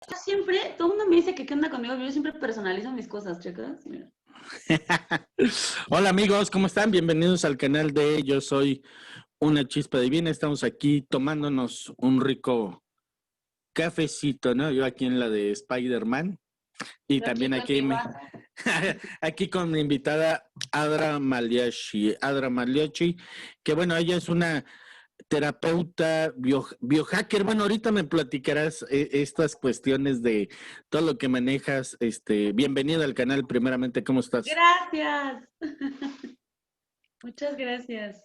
Siempre, todo el mundo me dice que qué onda conmigo, yo siempre personalizo mis cosas, chicas. Mira. Hola amigos, ¿cómo están? Bienvenidos al canal de Yo Soy una Chispa Divina. Estamos aquí tomándonos un rico cafecito, ¿no? Yo aquí en la de Spider-Man y Yo aquí también con aquí mi vaso. aquí con mi invitada Adra Maliachi, que bueno, ella es una terapeuta, biohacker. Bueno, ahorita me platicarás estas cuestiones de todo lo que manejas. Bienvenida al canal, primeramente, ¿cómo estás? Gracias. Muchas gracias.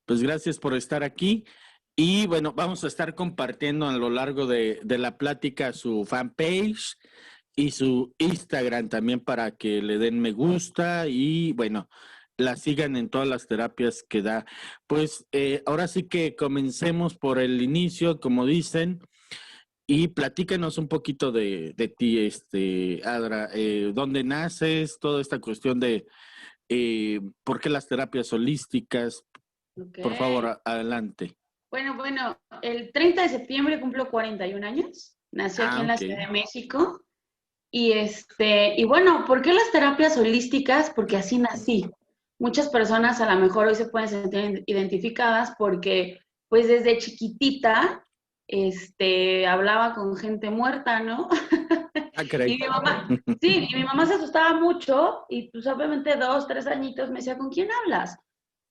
Pues gracias por estar aquí. Y bueno, vamos a estar compartiendo a lo largo de la plática su fanpage y su Instagram también para que le den me gusta y bueno, la sigan en todas las terapias que da. Pues ahora sí que comencemos por el inicio, como dicen, y platícanos un poquito de ti, Adra, dónde naces, toda esta cuestión de por qué las terapias holísticas. Ok. Por favor, adelante. Bueno, el 30 de septiembre cumplo 41 años. Nací aquí en la Ok. Ciudad de México. Y bueno, ¿por qué las terapias holísticas? Porque así nací. Muchas personas a lo mejor hoy se pueden sentir identificadas porque, pues desde chiquitita, hablaba con gente muerta, ¿no? Ah, caray. Y mi mamá, sí, y mi mamá se asustaba mucho y pues obviamente 2, 3 añitos me decía, ¿con quién hablas?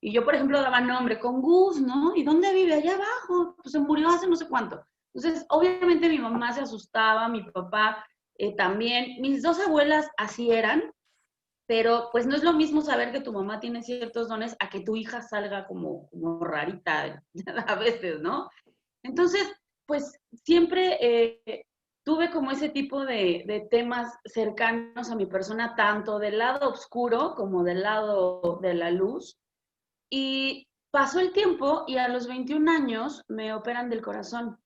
Y yo, por ejemplo, daba nombre con Gus, ¿no? ¿Y dónde vive? Allá abajo. Pues se murió hace no sé cuánto. Entonces, obviamente mi mamá se asustaba, mi papá también. Mis dos abuelas así eran, pero pues no es lo mismo saber que tu mamá tiene ciertos dones a que tu hija salga como rarita a veces, ¿no? Entonces, pues siempre tuve como ese tipo de temas cercanos a mi persona, tanto del lado oscuro como del lado de la luz. Y pasó el tiempo y a los 21 años me operan del corazón,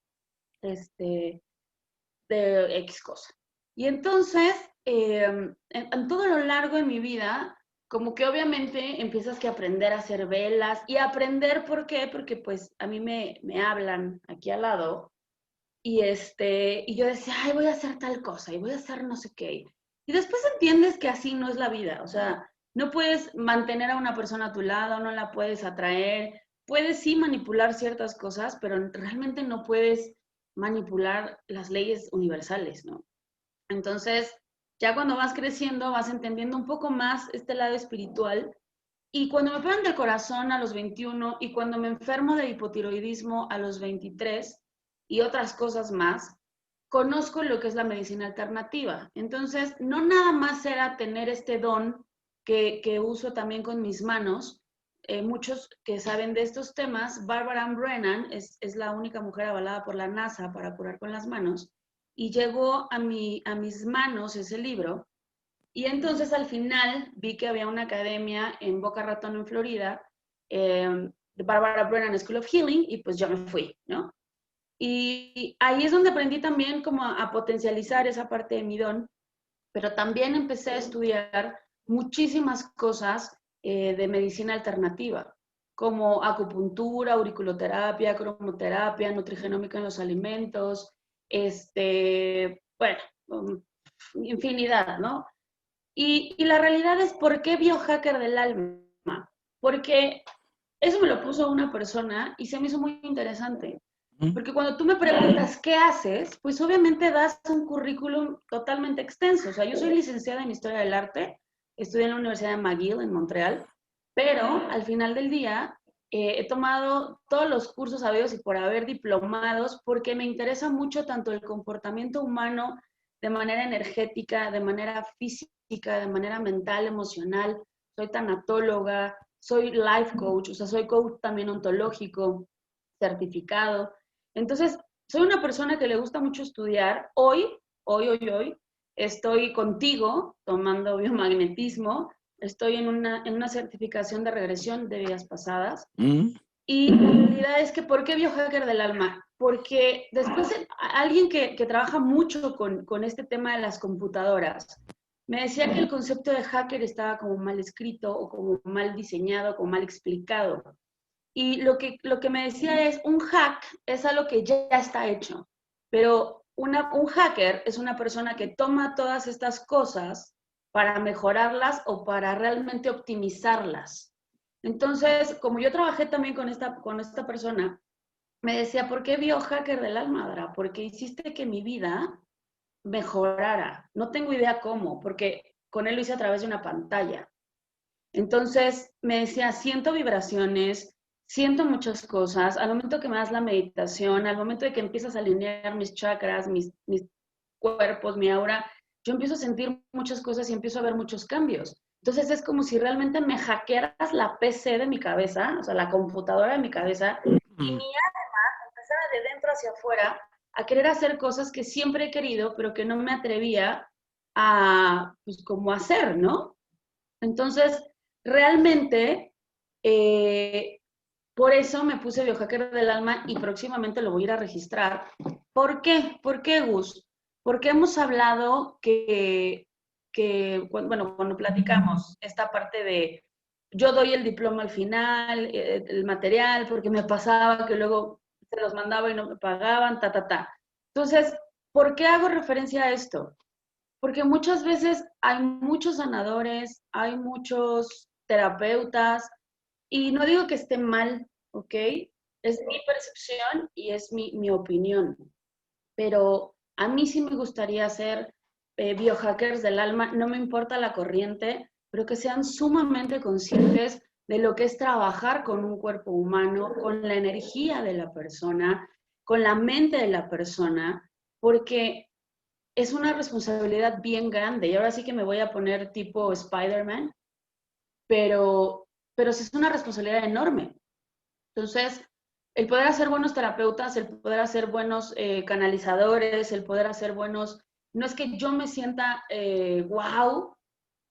este, de X cosa. Y entonces, en todo lo largo de mi vida, como que obviamente empiezas que aprender a hacer velas y aprender por qué, porque pues a mí me hablan aquí al lado y yo decía, ay, voy a hacer tal cosa y voy a hacer no sé qué. Y después entiendes que así no es la vida, o sea, no puedes mantener a una persona a tu lado, no la puedes atraer, puedes sí manipular ciertas cosas, pero realmente no puedes manipular las leyes universales, ¿no? Entonces, ya cuando vas creciendo, vas entendiendo un poco más este lado espiritual. Y cuando me operan del corazón a los 21 y cuando me enfermo de hipotiroidismo a los 23 y otras cosas más, conozco lo que es la medicina alternativa. Entonces, no nada más era tener este don que uso también con mis manos. Muchos que saben de estos temas, Barbara Ann Brennan es la única mujer avalada por la NASA para curar con las manos y llegó a mis manos ese libro y entonces al final vi que había una academia en Boca Ratón, en Florida, de Barbara Brennan School of Healing, y pues yo me fui, ¿no? Y ahí es donde aprendí también como a potencializar esa parte de mi don, pero también empecé a estudiar muchísimas cosas de medicina alternativa, como acupuntura, auriculoterapia, cromoterapia, nutrigenómica en los alimentos, bueno, infinidad, ¿no? Y la realidad es, ¿por qué biohacker del alma? Porque eso me lo puso una persona y se me hizo muy interesante. Porque cuando tú me preguntas qué haces, pues obviamente das un currículum totalmente extenso. O sea, yo soy licenciada en Historia del Arte, estudié en la Universidad de McGill en Montreal, pero al final del día he tomado todos los cursos habidos y por haber diplomados porque me interesa mucho tanto el comportamiento humano de manera energética, de manera física, de manera mental, emocional. Soy tanatóloga, soy life coach, o sea, soy coach también ontológico, certificado. Entonces, soy una persona que le gusta mucho estudiar. Hoy, estoy contigo tomando biomagnetismo. Estoy en una certificación de regresión de vidas pasadas. Mm. Y la realidad es que, ¿por qué biohacker del alma? Porque después alguien que trabaja mucho con este tema de las computadoras, me decía que el concepto de hacker estaba como mal escrito o como mal diseñado, como mal explicado. Y lo que me decía es, un hack es algo que ya está hecho, pero un hacker es una persona que toma todas estas cosas para mejorarlas o para realmente optimizarlas. Entonces, como yo trabajé también con esta persona, me decía, ¿por qué biohacker del alma, Dra? Porque hiciste que mi vida mejorara. No tengo idea cómo, porque con él lo hice a través de una pantalla. Entonces me decía, siento vibraciones, siento muchas cosas. Al momento que me das la meditación, al momento de que empiezas a alinear mis chakras, mis cuerpos, mi aura, yo empiezo a sentir muchas cosas y empiezo a ver muchos cambios. Entonces es como si realmente me hackearas la PC de mi cabeza, o sea, la computadora de mi cabeza, y mi alma empezara de dentro hacia afuera a querer hacer cosas que siempre he querido, pero que no me atrevía a, pues, como hacer, ¿no? Entonces, realmente, eh, por eso me puse biohacker del alma y próximamente lo voy a ir a registrar. ¿Por qué? ¿Por qué, Gus? Porque hemos hablado bueno, cuando platicamos esta parte de yo doy el diploma al final, el material, porque me pasaba que luego se los mandaba y no me pagaban, ta, ta, ta. Entonces, ¿por qué hago referencia a esto? Porque muchas veces hay muchos sanadores, hay muchos terapeutas, y no digo que esté mal, ¿ok? Es mi percepción y es mi opinión, pero a mí sí me gustaría ser biohackers del alma, no me importa la corriente, pero que sean sumamente conscientes de lo que es trabajar con un cuerpo humano, con la energía de la persona, con la mente de la persona, porque es una responsabilidad bien grande. Y ahora sí que me voy a poner tipo Spider-Man, pero sí es una responsabilidad enorme. Entonces, el poder hacer buenos terapeutas, el poder hacer buenos canalizadores, el poder hacer buenos... No es que yo me sienta wow,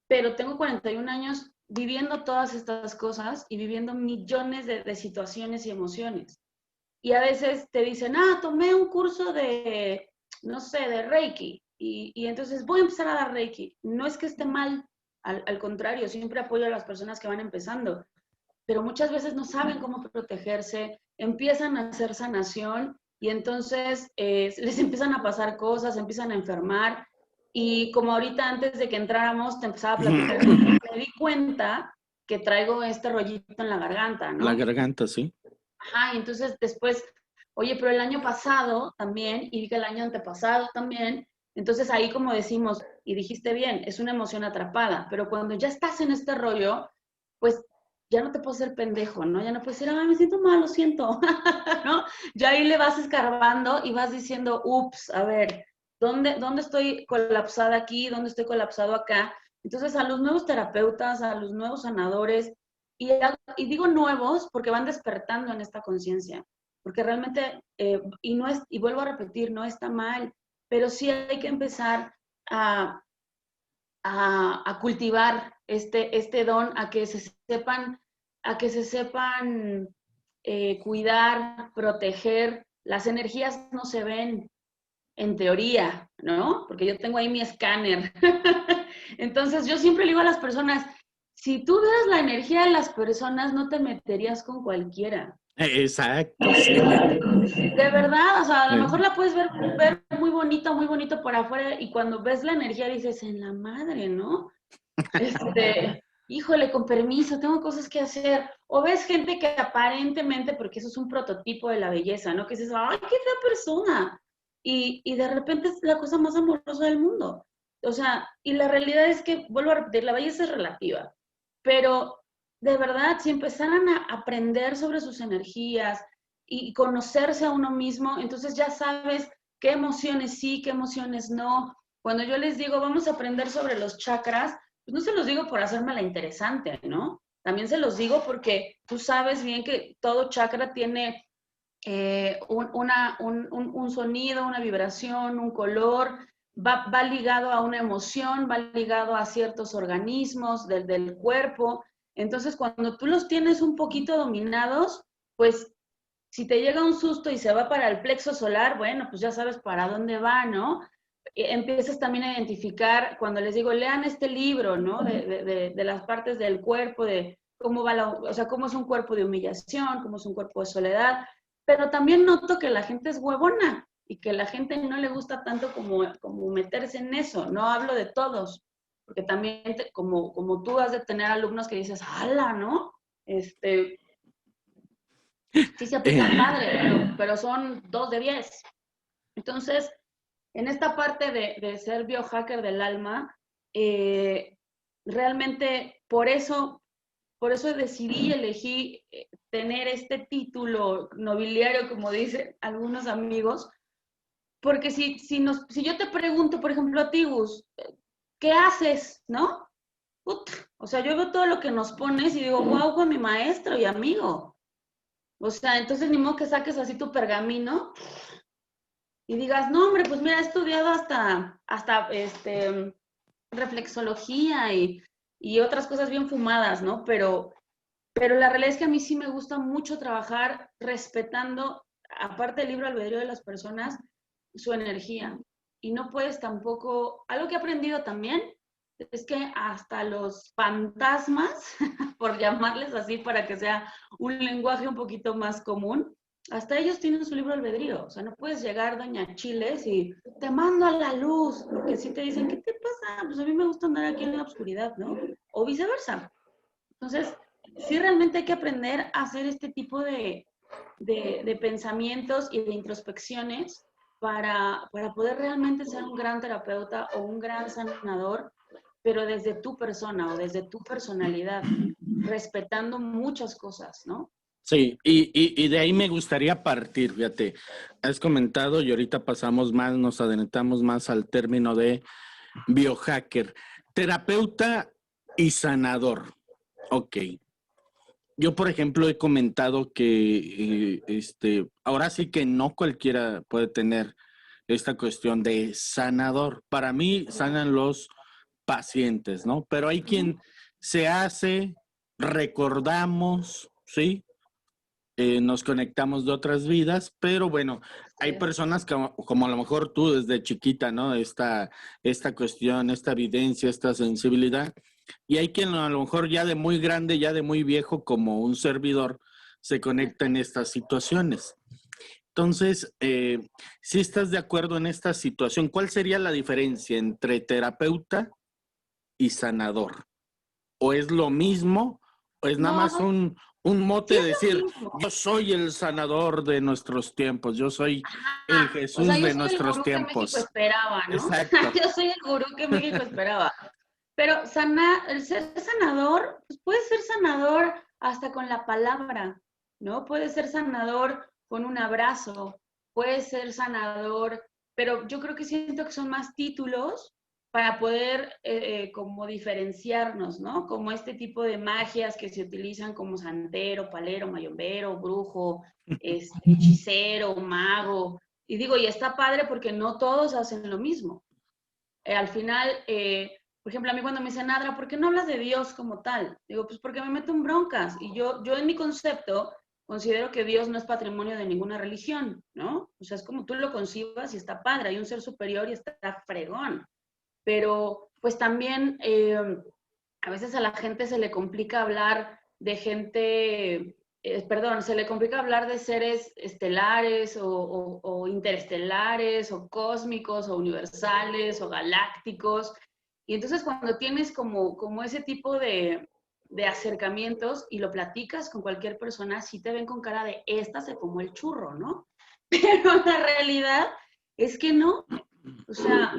pero tengo 41 años viviendo todas estas cosas y viviendo millones de situaciones y emociones. Y a veces te dicen, tomé un curso de, no sé, de Reiki, y entonces voy a empezar a dar Reiki. No es que esté mal, al contrario, siempre apoyo a las personas que van empezando, pero muchas veces no saben cómo protegerse, empiezan a hacer sanación y entonces les empiezan a pasar cosas, empiezan a enfermar. Y como ahorita antes de que entráramos te empezaba a platicar, me di cuenta que traigo este rollito en la garganta, La ¿no? garganta, sí. Ajá, y entonces después, oye, pero el año pasado también, y que el año antepasado también, entonces ahí como decimos, y dijiste bien, es una emoción atrapada, pero cuando ya estás en este rollo, pues ya no te puedes ser pendejo, ¿no? Ya no puedes decir, me siento mal, lo siento, ¿no? Ya ahí le vas escarbando y vas diciendo, ups, a ver, ¿dónde estoy colapsada aquí? ¿Dónde estoy colapsado acá? Entonces a los nuevos terapeutas, a los nuevos sanadores, y digo nuevos porque van despertando en esta conciencia, porque realmente, y vuelvo a repetir, no está mal, pero sí hay que empezar a, a cultivar este don, a que se sepan cuidar, proteger. Las energías no se ven en teoría, ¿no? Porque yo tengo ahí mi escáner. Entonces yo siempre le digo a las personas, si tú vieras la energía de las personas, no te meterías con cualquiera. Exacto, sí. De verdad, o sea, a lo mejor Sí. la puedes ver muy bonito por afuera y cuando ves la energía dices, en la madre, ¿no? Híjole, con permiso, tengo cosas que hacer. O ves gente que aparentemente, porque eso es un prototipo de la belleza, ¿no? Que dices, ay, qué fea persona. Y de repente es la cosa más amorosa del mundo. O sea, y la realidad es que, vuelvo a repetir, la belleza es relativa. Pero de verdad, si empezaran a aprender sobre sus energías y conocerse a uno mismo, entonces ya sabes qué emociones sí, qué emociones no. Cuando yo les digo, vamos a aprender sobre los chakras, pues no se los digo por hacerme la interesante, ¿no? También se los digo porque tú sabes bien que todo chakra tiene un sonido, una vibración, un color, va ligado a una emoción, va ligado a ciertos organismos del cuerpo. Entonces, cuando tú los tienes un poquito dominados, pues si te llega un susto y se va para el plexo solar, bueno, pues ya sabes para dónde va, ¿no? Empiezas también a identificar, cuando les digo, lean este libro, ¿no? De las partes del cuerpo, de cómo va o sea, cómo es un cuerpo de humillación, cómo es un cuerpo de soledad, pero también noto que la gente es huevona. y que la gente no le gusta tanto como meterse en eso. No hablo de todos, porque también como tú has de tener alumnos que dices, ¡hala!, ¿no? Sí se aplican padre, pero son 2 de 10. Entonces, en esta parte de ser biohacker del alma, realmente por eso elegí tener este título nobiliario, como dicen algunos amigos, porque si yo te pregunto, por ejemplo, a ti, Gus, ¿qué haces? ¿No? O sea, yo veo todo lo que nos pones y digo, wow, con mi maestro y amigo. O sea, entonces ni modo que saques así tu pergamino y digas, no, hombre, pues mira, he estudiado hasta reflexología y otras cosas bien fumadas, ¿no? Pero la realidad es que a mí sí me gusta mucho trabajar respetando, aparte del libre albedrío de las personas, su energía. Y no puedes tampoco, algo que he aprendido también, es que hasta los fantasmas, por llamarles así para que sea un lenguaje un poquito más común, hasta ellos tienen su libre albedrío. O sea, no puedes llegar, doña Chiles, y te mando a la luz, porque si te dicen, ¿qué te pasa? Pues a mí me gusta andar aquí en la oscuridad, ¿no? O viceversa. Entonces, sí realmente hay que aprender a hacer este tipo de pensamientos y de introspecciones para poder realmente ser un gran terapeuta o un gran sanador, pero desde tu persona o desde tu personalidad, respetando muchas cosas, ¿no? Sí, y de ahí me gustaría partir, fíjate, has comentado y ahorita pasamos más, nos adentramos más al término de biohacker, terapeuta y sanador. Ok. Yo, por ejemplo, he comentado que ahora sí que no cualquiera puede tener esta cuestión de sanador. Para mí sanan los pacientes, ¿no? Pero hay quien se hace, recordamos, ¿sí? Nos conectamos de otras vidas, pero bueno, hay personas que, como a lo mejor tú desde chiquita, ¿no? Esta cuestión, esta evidencia, esta sensibilidad, y hay quien a lo mejor ya de muy grande, ya de muy viejo, como un servidor, se conecta en estas situaciones. Entonces, si estás de acuerdo en esta situación, ¿cuál sería la diferencia entre terapeuta y sanador? ¿O es lo mismo? ¿O es nada No, más un mote sí de es lo decir, mismo. yo soy el sanador de nuestros tiempos, yo soy el O sea, Jesús yo de soy el nuestros gurú que México tiempos? esperaba, ¿no? Exacto. Yo soy el gurú que México esperaba. Pero el ser sanador, pues puede ser sanador hasta con la palabra, ¿no? Puede ser sanador con un abrazo, puede ser sanador, pero yo creo que siento que son más títulos para poder como diferenciarnos, ¿no? Como este tipo de magias que se utilizan como santero, palero, mayombero, brujo, hechicero, mago. Y digo, y está padre porque no todos hacen lo mismo. Al final, por ejemplo, a mí cuando me dicen, Adra, ¿por qué no hablas de Dios como tal? Digo, pues porque me meto en broncas. Y yo en mi concepto considero que Dios no es patrimonio de ninguna religión, ¿no? O sea, es como tú lo concibas y está padre, hay un ser superior y está fregón. Pero pues también a veces a la gente se le complica hablar de gente, perdón, se le complica hablar de seres estelares o interestelares o cósmicos o universales o galácticos. Y entonces cuando tienes como ese tipo de acercamientos y lo platicas con cualquier persona, sí te ven con cara de, esta se comió el churro, ¿no? Pero la realidad es que no. O sea,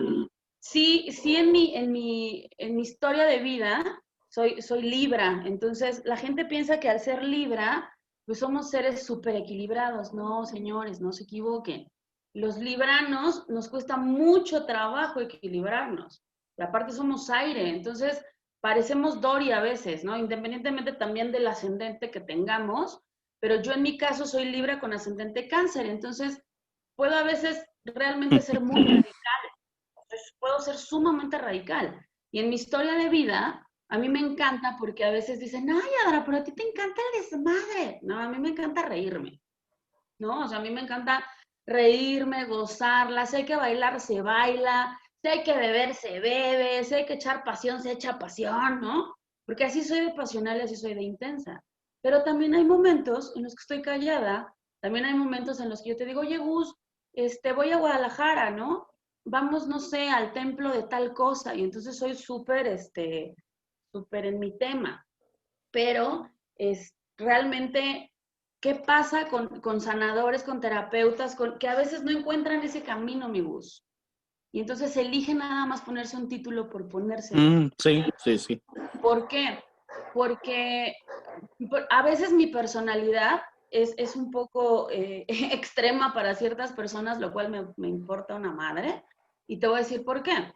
sí en mi historia de vida soy Libra, entonces la gente piensa que al ser Libra, pues somos seres súper equilibrados. No, señores, no se equivoquen. Los libranos nos cuesta mucho trabajo equilibrarnos. Y aparte somos aire, entonces parecemos Dory a veces, ¿no? Independientemente también del ascendente que tengamos, pero yo en mi caso soy Libra con ascendente Cáncer, entonces puedo a veces realmente ser muy radical. Entonces, puedo ser sumamente radical. Y en mi historia de vida, a mí me encanta porque a veces dicen, ay, Adra, pero a ti te encanta el desmadre. No, a mí me encanta reírme, ¿no? O sea, a mí me encanta reírme, gozarla. Si hay que bailar, se baila. Si hay que beber, se bebe. Si hay que echar pasión, se echa pasión, ¿no? Porque así soy de pasional y así soy de intensa. Pero también hay momentos en los que estoy callada. También hay momentos en los que yo te digo, oye, Gus, voy a Guadalajara, ¿no? Vamos, no sé, al templo de tal cosa, y entonces soy súper en mi tema. Pero es realmente, ¿qué pasa con sanadores, con terapeutas, que a veces no encuentran ese camino, mi bus? Y entonces eligen nada más ponerse un título por ponérselo. Sí, sí, sí. ¿Por qué? Porque a veces mi personalidad es un poco extrema para ciertas personas, lo cual me importa una madre. Y te voy a decir por qué.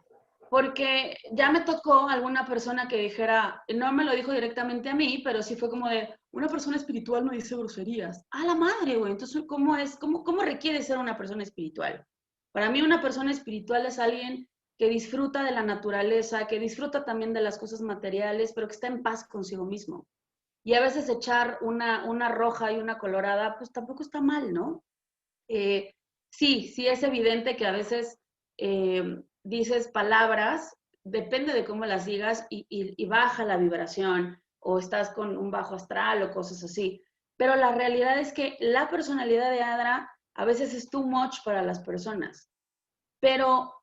Porque ya me tocó alguna persona que dijera, no me lo dijo directamente a mí, pero sí fue como de, una persona espiritual no dice groserías. ¡A la madre, güey! Entonces, ¿cómo requiere ser una persona espiritual? Para mí una persona espiritual es alguien que disfruta de la naturaleza, que disfruta también de las cosas materiales, pero que está en paz consigo mismo. Y a veces echar una roja y una colorada, pues tampoco está mal, ¿no? Eh, sí es evidente que a veces dices palabras, depende de cómo las digas, y baja la vibración, o estás con un bajo astral o cosas así. Pero la realidad es que la personalidad de Adra a veces es too much para las personas. Pero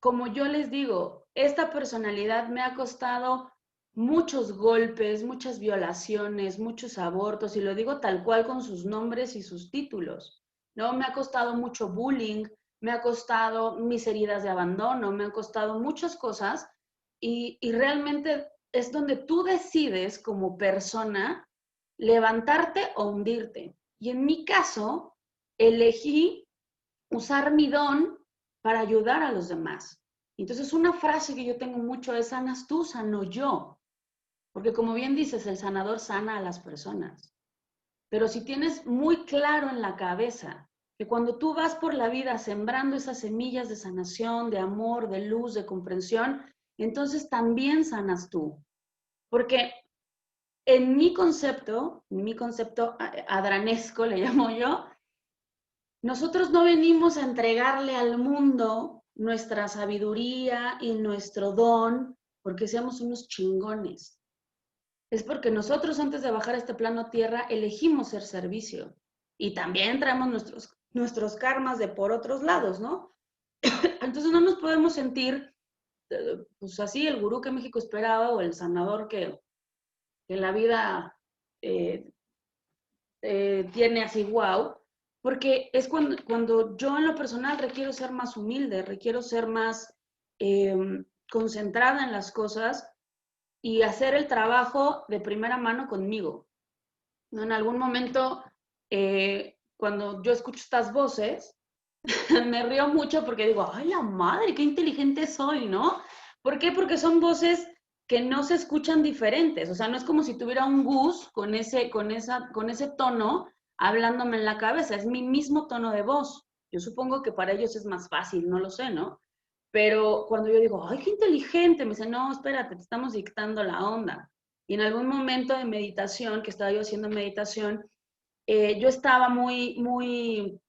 como yo les digo, esta personalidad me ha costado muchos golpes, muchas violaciones, muchos abortos, y lo digo tal cual con sus nombres y sus títulos, ¿no? Me ha costado mucho bullying, me ha costado mis heridas de abandono, me han costado muchas cosas, y realmente es donde tú decides como persona levantarte o hundirte. Y en mi caso, elegí usar mi don para ayudar a los demás. Entonces, una frase que yo tengo mucho es, sanas tú, sano yo. Porque como bien dices, el sanador sana a las personas. Pero si tienes muy claro en la cabeza que cuando tú vas por la vida sembrando esas semillas de sanación, de amor, de luz, de comprensión, entonces también sanas tú. Porque en mi concepto adranesco, le llamo yo, nosotros no venimos a entregarle al mundo nuestra sabiduría y nuestro don porque seamos unos chingones. Es porque nosotros antes de bajar a este plano tierra elegimos ser servicio. Y también traemos nuestros karmas de por otros lados, ¿no? Entonces no nos podemos sentir, pues así, el gurú que México esperaba o el sanador que la vida eh, tiene así, wow, porque es cuando yo en lo personal requiero ser más humilde, requiero ser más eh, concentrada en las cosas y hacer el trabajo de primera mano conmigo. ¿No? En algún momento, cuando yo escucho estas voces, me río mucho porque digo, ay, la madre, qué inteligente soy, ¿no? ¿Por qué? Porque son voces que no se escuchan diferentes, o sea, no es como si tuviera un Gus con ese tono hablándome en la cabeza, es mi mismo tono de voz. Yo supongo que para ellos es más fácil, no lo sé, ¿no? Pero cuando yo digo, ay, qué inteligente, me dice, no, espérate, te estamos dictando la onda. Y en algún momento de meditación, que estaba yo haciendo meditación, yo estaba muy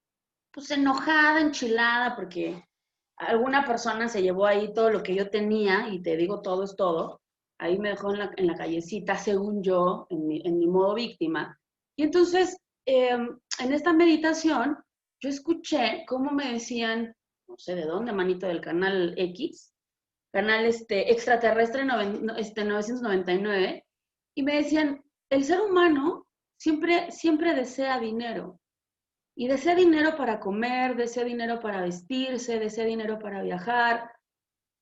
pues enojada, enchilada, porque alguna persona se llevó ahí todo lo que yo tenía, y te digo, todo es todo. Ahí me dejó en la callecita, según yo, en mi modo víctima. Y entonces, en esta meditación, yo escuché cómo me decían, no sé de dónde, manito del canal X, canal extraterrestre 999, y me decían, el ser humano siempre desea dinero, y desea dinero para comer, desea dinero para vestirse, desea dinero para viajar,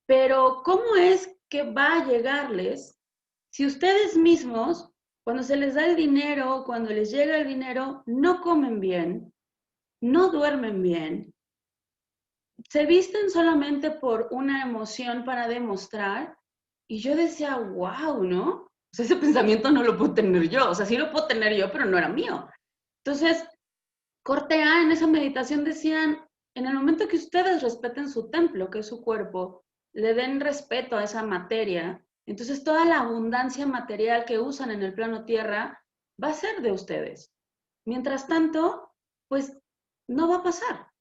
pero ¿cómo es que va a llegarles si ustedes mismos, cuando se les da el dinero, cuando les llega el dinero, no comen bien, no duermen bien, se visten solamente por una emoción para demostrar? Y yo decía, wow, ¿no? O sea, ese pensamiento no lo puedo tener yo, o sea, sí lo puedo tener yo, pero no era mío. Entonces, corte A, en esa meditación decían, en el momento que ustedes respeten su templo, que es su cuerpo, le den respeto a esa materia, entonces toda la abundancia material que usan en el plano tierra va a ser de ustedes. Mientras tanto, pues no va a pasar.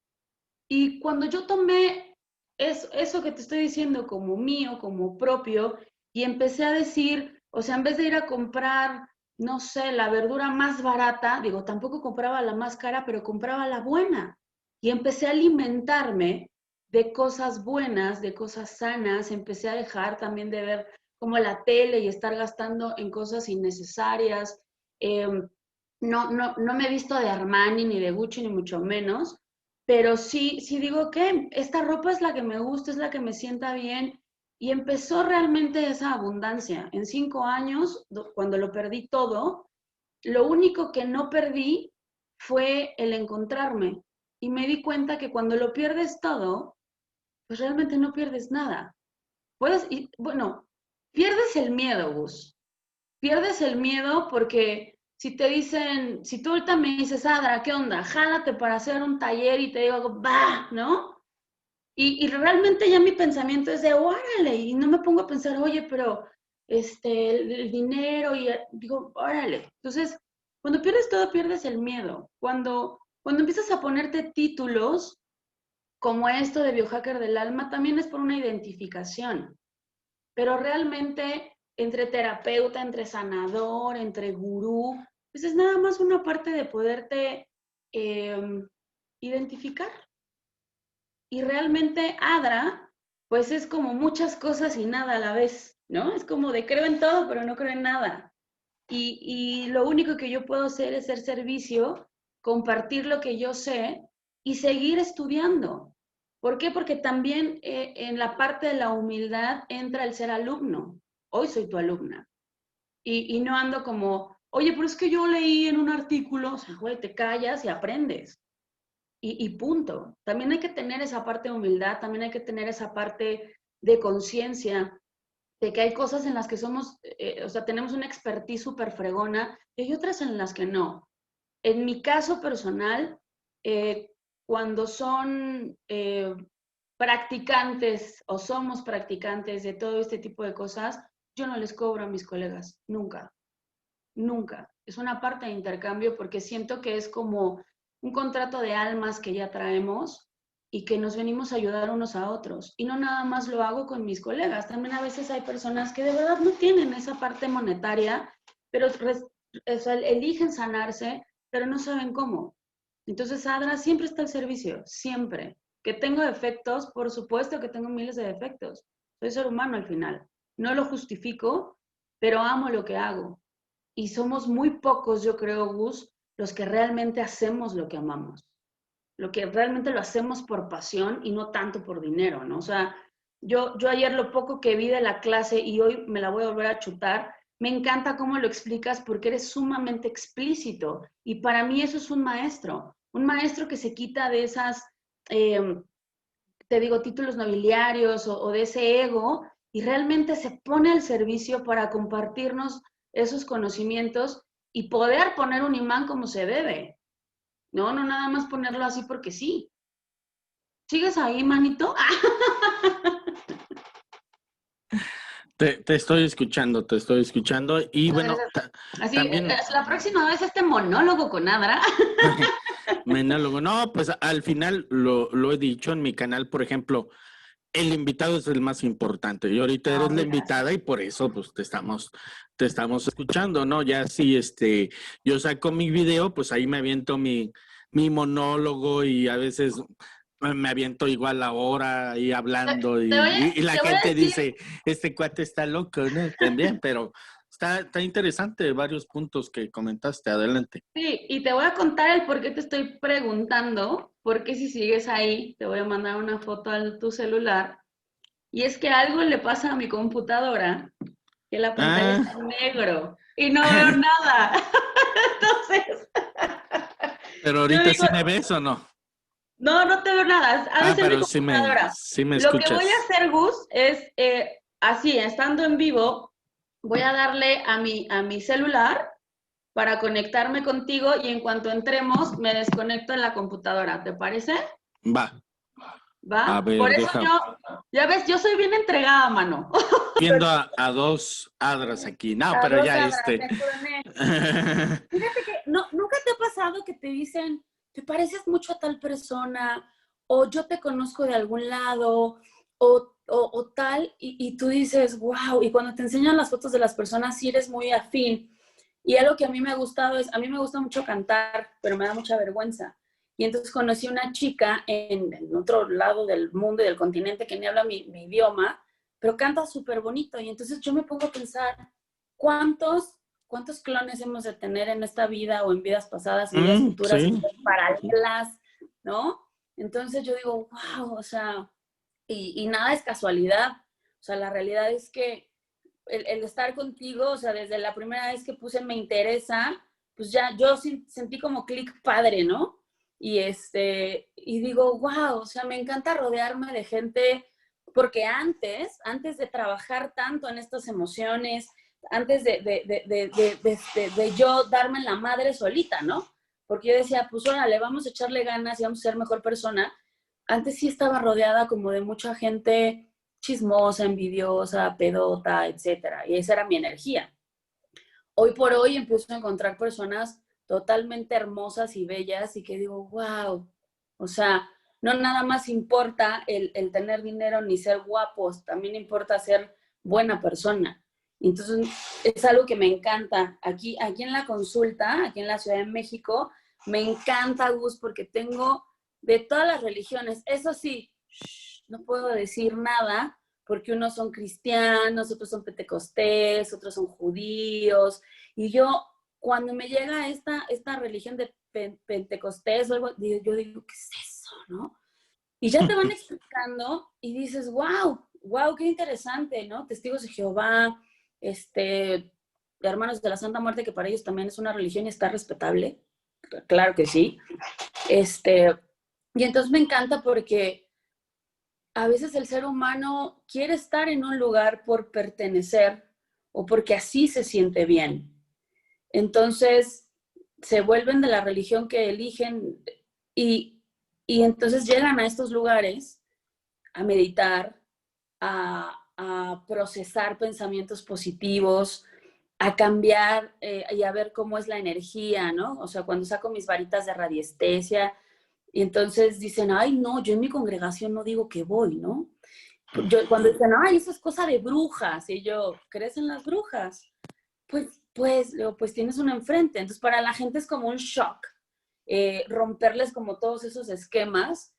Y cuando yo tomé eso que te estoy diciendo como mío, como propio, y empecé a decir, o sea, en vez de ir a comprar, no sé, la verdura más barata, digo, tampoco compraba la más cara, pero compraba la buena. y empecé a alimentarme de cosas buenas, de cosas sanas, empecé a dejar también de ver como la tele y estar gastando en cosas innecesarias. No me he visto de Armani ni de Gucci ni mucho menos, pero sí digo que esta ropa es la que me gusta, es la que me sienta bien. Y empezó realmente esa abundancia. En 5 años, cuando lo perdí todo, lo único que no perdí fue el encontrarme. Y me di cuenta que cuando lo pierdes todo, pues realmente no pierdes nada. Bueno, pierdes el miedo, Gus. Pierdes el miedo porque si te dicen, si tú ahorita me dices, Adra, ¿qué onda? Jálate para hacer un taller y te digo, va, ¿no? Y realmente ya mi pensamiento es de, órale, y no me pongo a pensar, oye, pero el dinero, y digo, órale. Entonces, cuando pierdes todo, pierdes el miedo. Cuando empiezas a ponerte títulos, como esto de biohacker del alma, también es por una identificación. Pero realmente, entre terapeuta, entre sanador, entre gurú, pues es nada más una parte de poderte identificar. Y realmente Adra, pues es como muchas cosas y nada a la vez, ¿no? Es como de creo en todo, pero no creo en nada. Y lo único que yo puedo hacer es ser servicio, compartir lo que yo sé y seguir estudiando. ¿Por qué? Porque también en la parte de la humildad entra el ser alumno. Hoy soy tu alumna. Y no ando como, oye, pero es que yo leí en un artículo, o sea, güey, te callas y aprendes. Y punto. También hay que tener esa parte de humildad, también hay que tener esa parte de conciencia, de que hay cosas en las que somos, o sea, tenemos una expertise súper fregona y hay otras en las que no. En mi caso personal, cuando son practicantes o somos practicantes de todo este tipo de cosas, yo no les cobro a mis colegas, nunca, nunca. Es una parte de intercambio porque siento que es como un contrato de almas que ya traemos y que nos venimos a ayudar unos a otros. Y no nada más lo hago con mis colegas, también a veces hay personas que de verdad no tienen esa parte monetaria, pero o sea, eligen sanarse, pero no saben cómo. Entonces, Adra siempre está al servicio, siempre. Que tengo defectos, por supuesto que tengo miles de defectos. Soy ser humano al final. No lo justifico, pero amo lo que hago. Y somos muy pocos, yo creo, Gus, los que realmente hacemos lo que amamos. Lo que realmente lo hacemos por pasión y no tanto por dinero, ¿no? O sea, yo ayer lo poco que vi de la clase y hoy me la voy a volver a chutar, me encanta cómo lo explicas porque eres sumamente explícito. Y para mí eso es un maestro que se quita de esas, eh, te digo, títulos nobiliarios o de ese ego y realmente se pone al servicio para compartirnos esos conocimientos y poder poner un imán como se debe. No nada más ponerlo así porque sí. ¿Sigues ahí, manito? Te estoy escuchando y bueno, Así, también la próxima vez este monólogo con Adra. menólogo. No, pues al final lo he dicho en mi canal, por ejemplo, el invitado es el más importante. Y ahorita eres la Ay, invitada gracias. y por eso pues te estamos escuchando, ¿no? Ya si yo saco mi video, pues ahí me aviento mi monólogo y a veces me aviento igual la hora ahí hablando y la Te voy a gente decir, dice, este cuate está loco, ¿no? También, pero está interesante varios puntos que comentaste. Adelante. sí, y te voy a contar el por qué te estoy preguntando, porque si sigues ahí, te voy a mandar una foto a tu celular. Y es que algo le pasa a mi computadora, que la pantalla Ah, está en negro y no veo nada. Entonces, pero yo ahorita digo, sí me ves o no. no te veo nada, ha de Ah, ser mi pero computadora. sí me Lo que voy a escuchas. hacer, Gus, es así, estando en vivo, voy a darle a mi celular para conectarme contigo y en cuanto entremos me desconecto en la computadora, ¿te parece? Va, a ¿Va? Por ver, eso yo, ya ves, yo soy bien entregada, mano. viendo a dos Adras aquí. No, A pero dos ya abras, me cloné. Fíjate que no, nunca te ha pasado que te dicen, te pareces mucho a tal persona, o yo te conozco de algún lado, o tal, y tú dices, wow, y cuando te enseñan las fotos de las personas, sí eres muy afín. Y algo que a mí me ha gustado es, a mí me gusta mucho cantar, pero me da mucha vergüenza. Y entonces conocí una chica en otro lado del mundo y del continente que ni habla mi idioma, pero canta súper bonito. Y entonces yo me pongo a pensar, ¿cuántos clones hemos de tener en esta vida o en vidas pasadas, en vidas futuras, Sí. paralelas, ¿no? Entonces yo digo, wow, o sea, y nada es casualidad. O sea, la realidad es que el estar contigo, o sea, desde la primera vez que puse me interesa, pues ya yo sentí como clic padre, ¿no? Y digo, wow, o sea, me encanta rodearme de gente, porque antes de trabajar tanto en estas emociones, antes de yo darme en la madre solita, ¿no? Porque yo decía, pues órale, vamos a echarle ganas y vamos a ser mejor persona. Antes sí estaba rodeada como de mucha gente chismosa, envidiosa, pedota, etcétera. Y esa era mi energía. Hoy por hoy empiezo a encontrar personas totalmente hermosas y bellas y que digo, wow, o sea, no nada más importa el tener dinero ni ser guapos, también importa ser buena persona. Entonces, es algo que me encanta. Aquí en la consulta, aquí en la Ciudad de México, me encanta, Gus, porque tengo de todas las religiones. Eso sí, no puedo decir nada porque unos son cristianos, otros son pentecostés, otros son judíos, y yo, cuando me llega esta religión de pentecostés o algo, yo digo, ¿qué es eso, no? Y ya te van explicando y dices, wow, qué interesante, ¿no? Testigos de Jehová, hermanos de la Santa Muerte, que para ellos también es una religión y está respetable, claro que sí. Y entonces me encanta porque a veces el ser humano quiere estar en un lugar por pertenecer o porque así se siente bien. Entonces se vuelven de la religión que eligen y, y entonces llegan a estos lugares a meditar, a procesar pensamientos positivos, a cambiar y a ver cómo es la energía, ¿no? O sea, cuando saco mis varitas de radiestesia y entonces dicen, ay, no, yo en mi congregación no digo que voy, ¿no? Cuando dicen, ay, eso es cosa de brujas, y yo, ¿crees en las brujas? Pues tienes una enfrente. Entonces, para la gente es como un shock romperles como todos esos esquemas,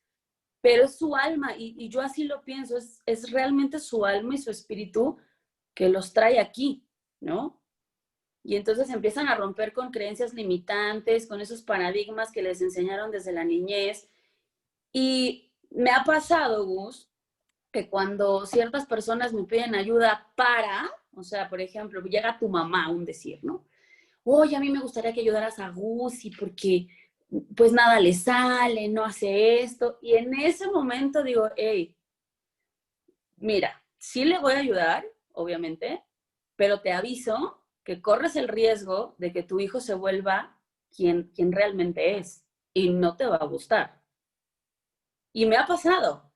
pero es su alma, y yo así lo pienso, es realmente su alma y su espíritu que los trae aquí, ¿no? Y entonces empiezan a romper con creencias limitantes, con esos paradigmas que les enseñaron desde la niñez. Y me ha pasado, Gus, que cuando ciertas personas me piden ayuda o sea, por ejemplo, llega tu mamá, un decir, ¿no? Oye, a mí me gustaría que ayudaras a Gusi porque pues nada le sale, no hace esto. Y en ese momento digo, hey, mira, sí le voy a ayudar, obviamente, pero te aviso que corres el riesgo de que tu hijo se vuelva quien realmente es y no te va a gustar. Y me ha pasado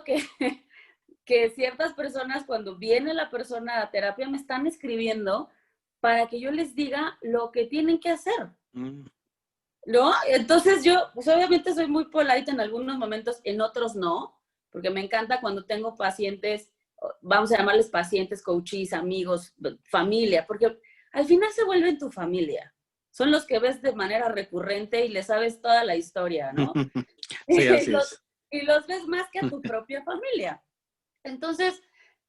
que ciertas personas cuando viene la persona a terapia me están escribiendo para que yo les diga lo que tienen que hacer. ¿No? Entonces yo, pues obviamente soy muy polite en algunos momentos, en otros no, porque me encanta cuando tengo pacientes, vamos a llamarles pacientes, coaches, amigos, familia, porque al final se vuelven tu familia. Son los que ves de manera recurrente y les sabes toda la historia, ¿no? Sí, así es. Y los ves más que a tu propia familia. Entonces,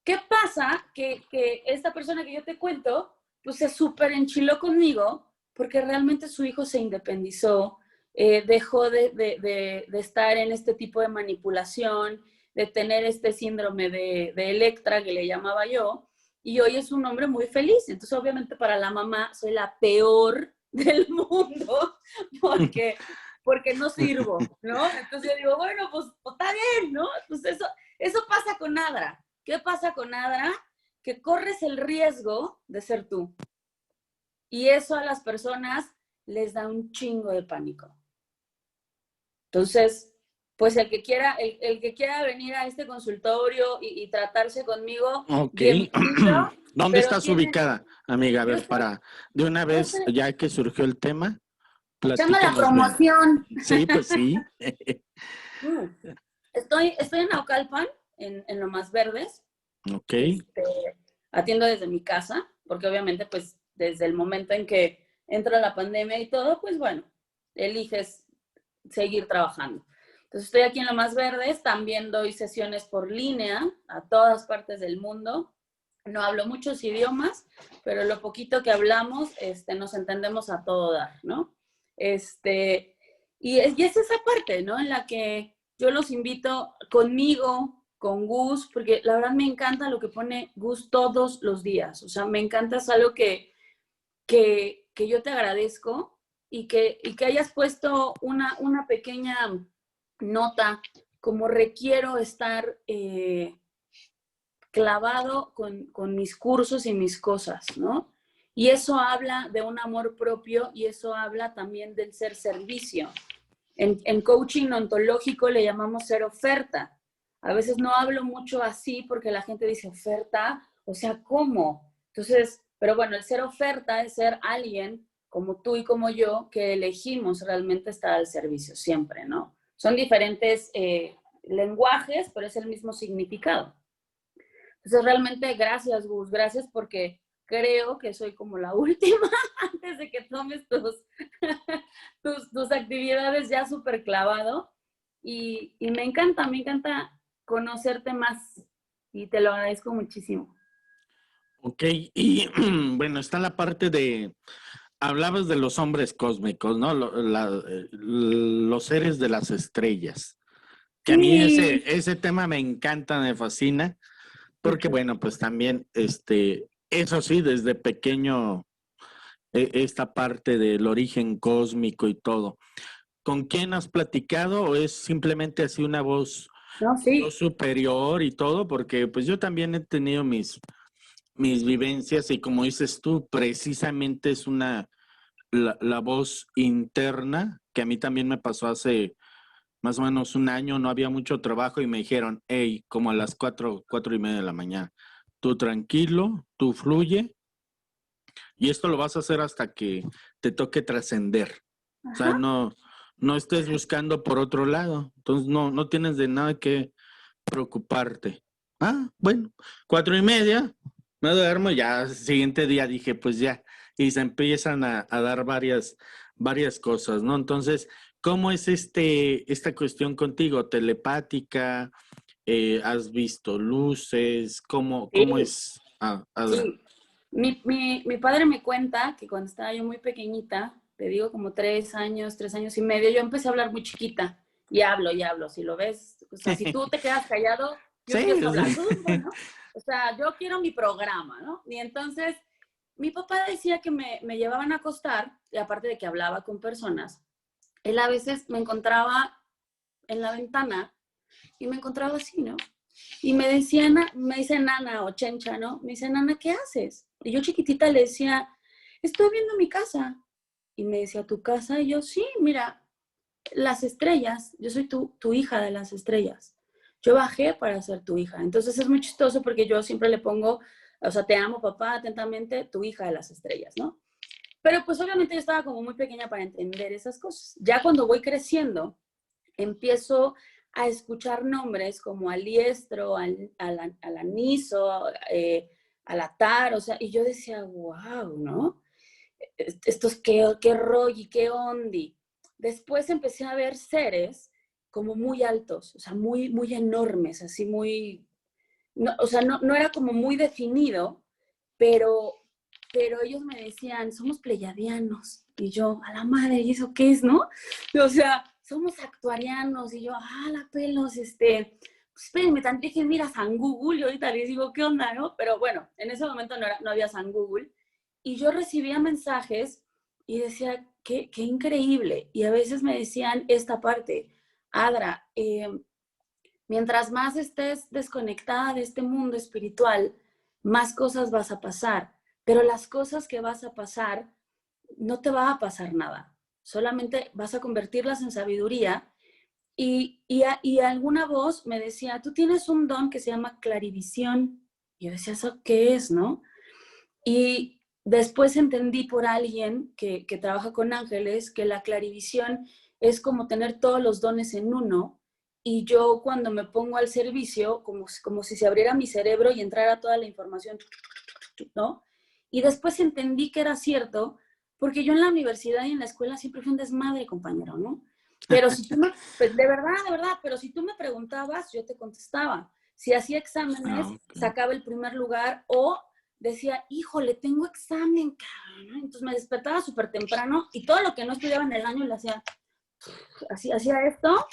¿qué pasa? Que esta persona que yo te cuento, pues se súper enchiló conmigo porque realmente su hijo se independizó, dejó de estar en este tipo de manipulación, de tener este síndrome de Electra que le llamaba yo, y hoy es un hombre muy feliz. Entonces, obviamente para la mamá soy la peor del mundo porque no sirvo, ¿no? Entonces yo digo, bueno, pues está bien, ¿no? Pues eso pasa con Adra. ¿Qué pasa con Adra? Que corres el riesgo de ser tú. Y eso a las personas les da un chingo de pánico. Entonces, pues el que quiera venir a este consultorio y tratarse conmigo, Ok. bienvenido. ¿Dónde Pero estás ubicada, amiga? A ver, para de una yo vez, sé, ya que surgió el tema, llama la platícanos bien. promoción. Sí, pues sí. Estoy en Naucalpan, en Lomas Verdes. Ok. Atiendo desde mi casa, porque obviamente pues desde el momento en que entra la pandemia y todo, pues bueno, eliges seguir trabajando. Entonces estoy aquí en Lo Más Verdes, también doy sesiones por línea a todas partes del mundo. No hablo muchos idiomas, pero lo poquito que hablamos, nos entendemos a todo dar, ¿no? Y es esa parte, ¿no? En la que yo los invito conmigo, con Gus, porque la verdad me encanta lo que pone Gus todos los días. O sea, me encanta, es algo que yo te agradezco y que hayas puesto una pequeña nota como requiero estar clavado con mis cursos y mis cosas, ¿no? Y eso habla de un amor propio y eso habla también del ser servicio. En coaching ontológico le llamamos ser oferta. A veces no hablo mucho así porque la gente dice oferta, o sea, ¿cómo? Entonces, pero bueno, el ser oferta es ser alguien como tú y como yo que elegimos realmente estar al servicio siempre, ¿no? Son diferentes lenguajes, pero es el mismo significado. Entonces, realmente, gracias, Gus, gracias porque creo que soy como la última antes de que tomes tus actividades ya súper clavado. Y me encanta conocerte más y te lo agradezco muchísimo. Ok, y bueno, está la parte de, hablabas de los hombres cósmicos, ¿no? Los seres de las estrellas. Que a mí Sí. ese tema me encanta, me fascina, porque bueno, pues también, eso sí, desde pequeño, esta parte del origen cósmico y todo. ¿Con quién has platicado o es simplemente así una No, voz sí. superior y todo? Porque pues yo también he tenido mis vivencias y como dices tú, precisamente es la voz interna que a mí también me pasó hace más o menos un año, no había mucho trabajo y me dijeron, hey, como a las 4:30 de la mañana, tú tranquilo, tú fluye y esto lo vas a hacer hasta que te toque trascender. O sea, Ajá. no estés buscando por otro lado. Entonces no tienes de nada que preocuparte. Ah, bueno, 4:30, me duermo, ya el siguiente día dije, pues ya, y se empiezan a dar varias cosas, ¿no? Entonces, ¿cómo es esta cuestión contigo? ¿Telepática? ¿Has visto luces? ¿Cómo Sí, es? Ah, Adra. sí. Mi padre me cuenta que cuando estaba yo muy pequeñita, te digo como 3 años, 3 años y medio, yo empecé a hablar muy chiquita y hablo y hablo. Si lo ves, o sea, si tú te quedas callado, yo Sí, empiezo a hablar. sí. ¿No? O sea, yo quiero mi programa, ¿no? Y entonces mi papá decía que me llevaban a acostar y aparte de que hablaba con personas, él a veces me encontraba en la ventana y me encontraba así, ¿no? Y me dice Nana o Chencha, ¿no? Me dice, Nana, ¿qué haces? Y yo chiquitita le decía, estoy viendo mi casa. Y me decía, ¿tu casa? Y yo, sí, mira, las estrellas, yo soy tu hija de las estrellas. Yo bajé para ser tu hija. Entonces es muy chistoso porque yo siempre le pongo, o sea, te amo, papá, atentamente, tu hija de las estrellas, ¿no? Pero pues obviamente yo estaba como muy pequeña para entender esas cosas. Ya cuando voy creciendo, empiezo a escuchar nombres como Aliestro, Alaniso, Alatar, o sea, y yo decía, wow, ¿no? Estos qué rollo y qué ondi. Después empecé a ver seres como muy altos, o sea, muy enormes, así muy, no, o sea, no era como muy definido, pero, pero ellos me decían, somos pleyadianos. Y yo, a la madre, ¿y eso qué es, no? O sea, somos actuarianos. Y yo, la pelos, pues espérenme, tanto que mira San Google. Y ahorita les digo, ¿qué onda, no? Pero bueno, en ese momento no había San Google. Y yo recibía mensajes y decía, qué increíble. Y a veces me decían esta parte, Adra, mientras más estés desconectada de este mundo espiritual, más cosas vas a pasar. Pero las cosas que vas a pasar, no te va a pasar nada. Solamente vas a convertirlas en sabiduría. Y alguna voz me decía, tú tienes un don que se llama clarivisión. Y yo decía, ¿eso qué es, no? Y después entendí por alguien que trabaja con ángeles que la clarivisión es como tener todos los dones en uno. Y yo cuando me pongo al servicio, como si se abriera mi cerebro y entrara toda la información, ¿no? Y después entendí que era cierto, porque yo en la universidad y en la escuela siempre fui un desmadre, compañero, ¿no? Pero si tú me, pues, de verdad, pero si tú me preguntabas, yo te contestaba. Si hacía exámenes, Okay. sacaba el primer lugar o decía, híjole, tengo examen, cabrón. Entonces me despertaba súper temprano y todo lo que no estudiaba en el año lo hacía, así, hacía esto,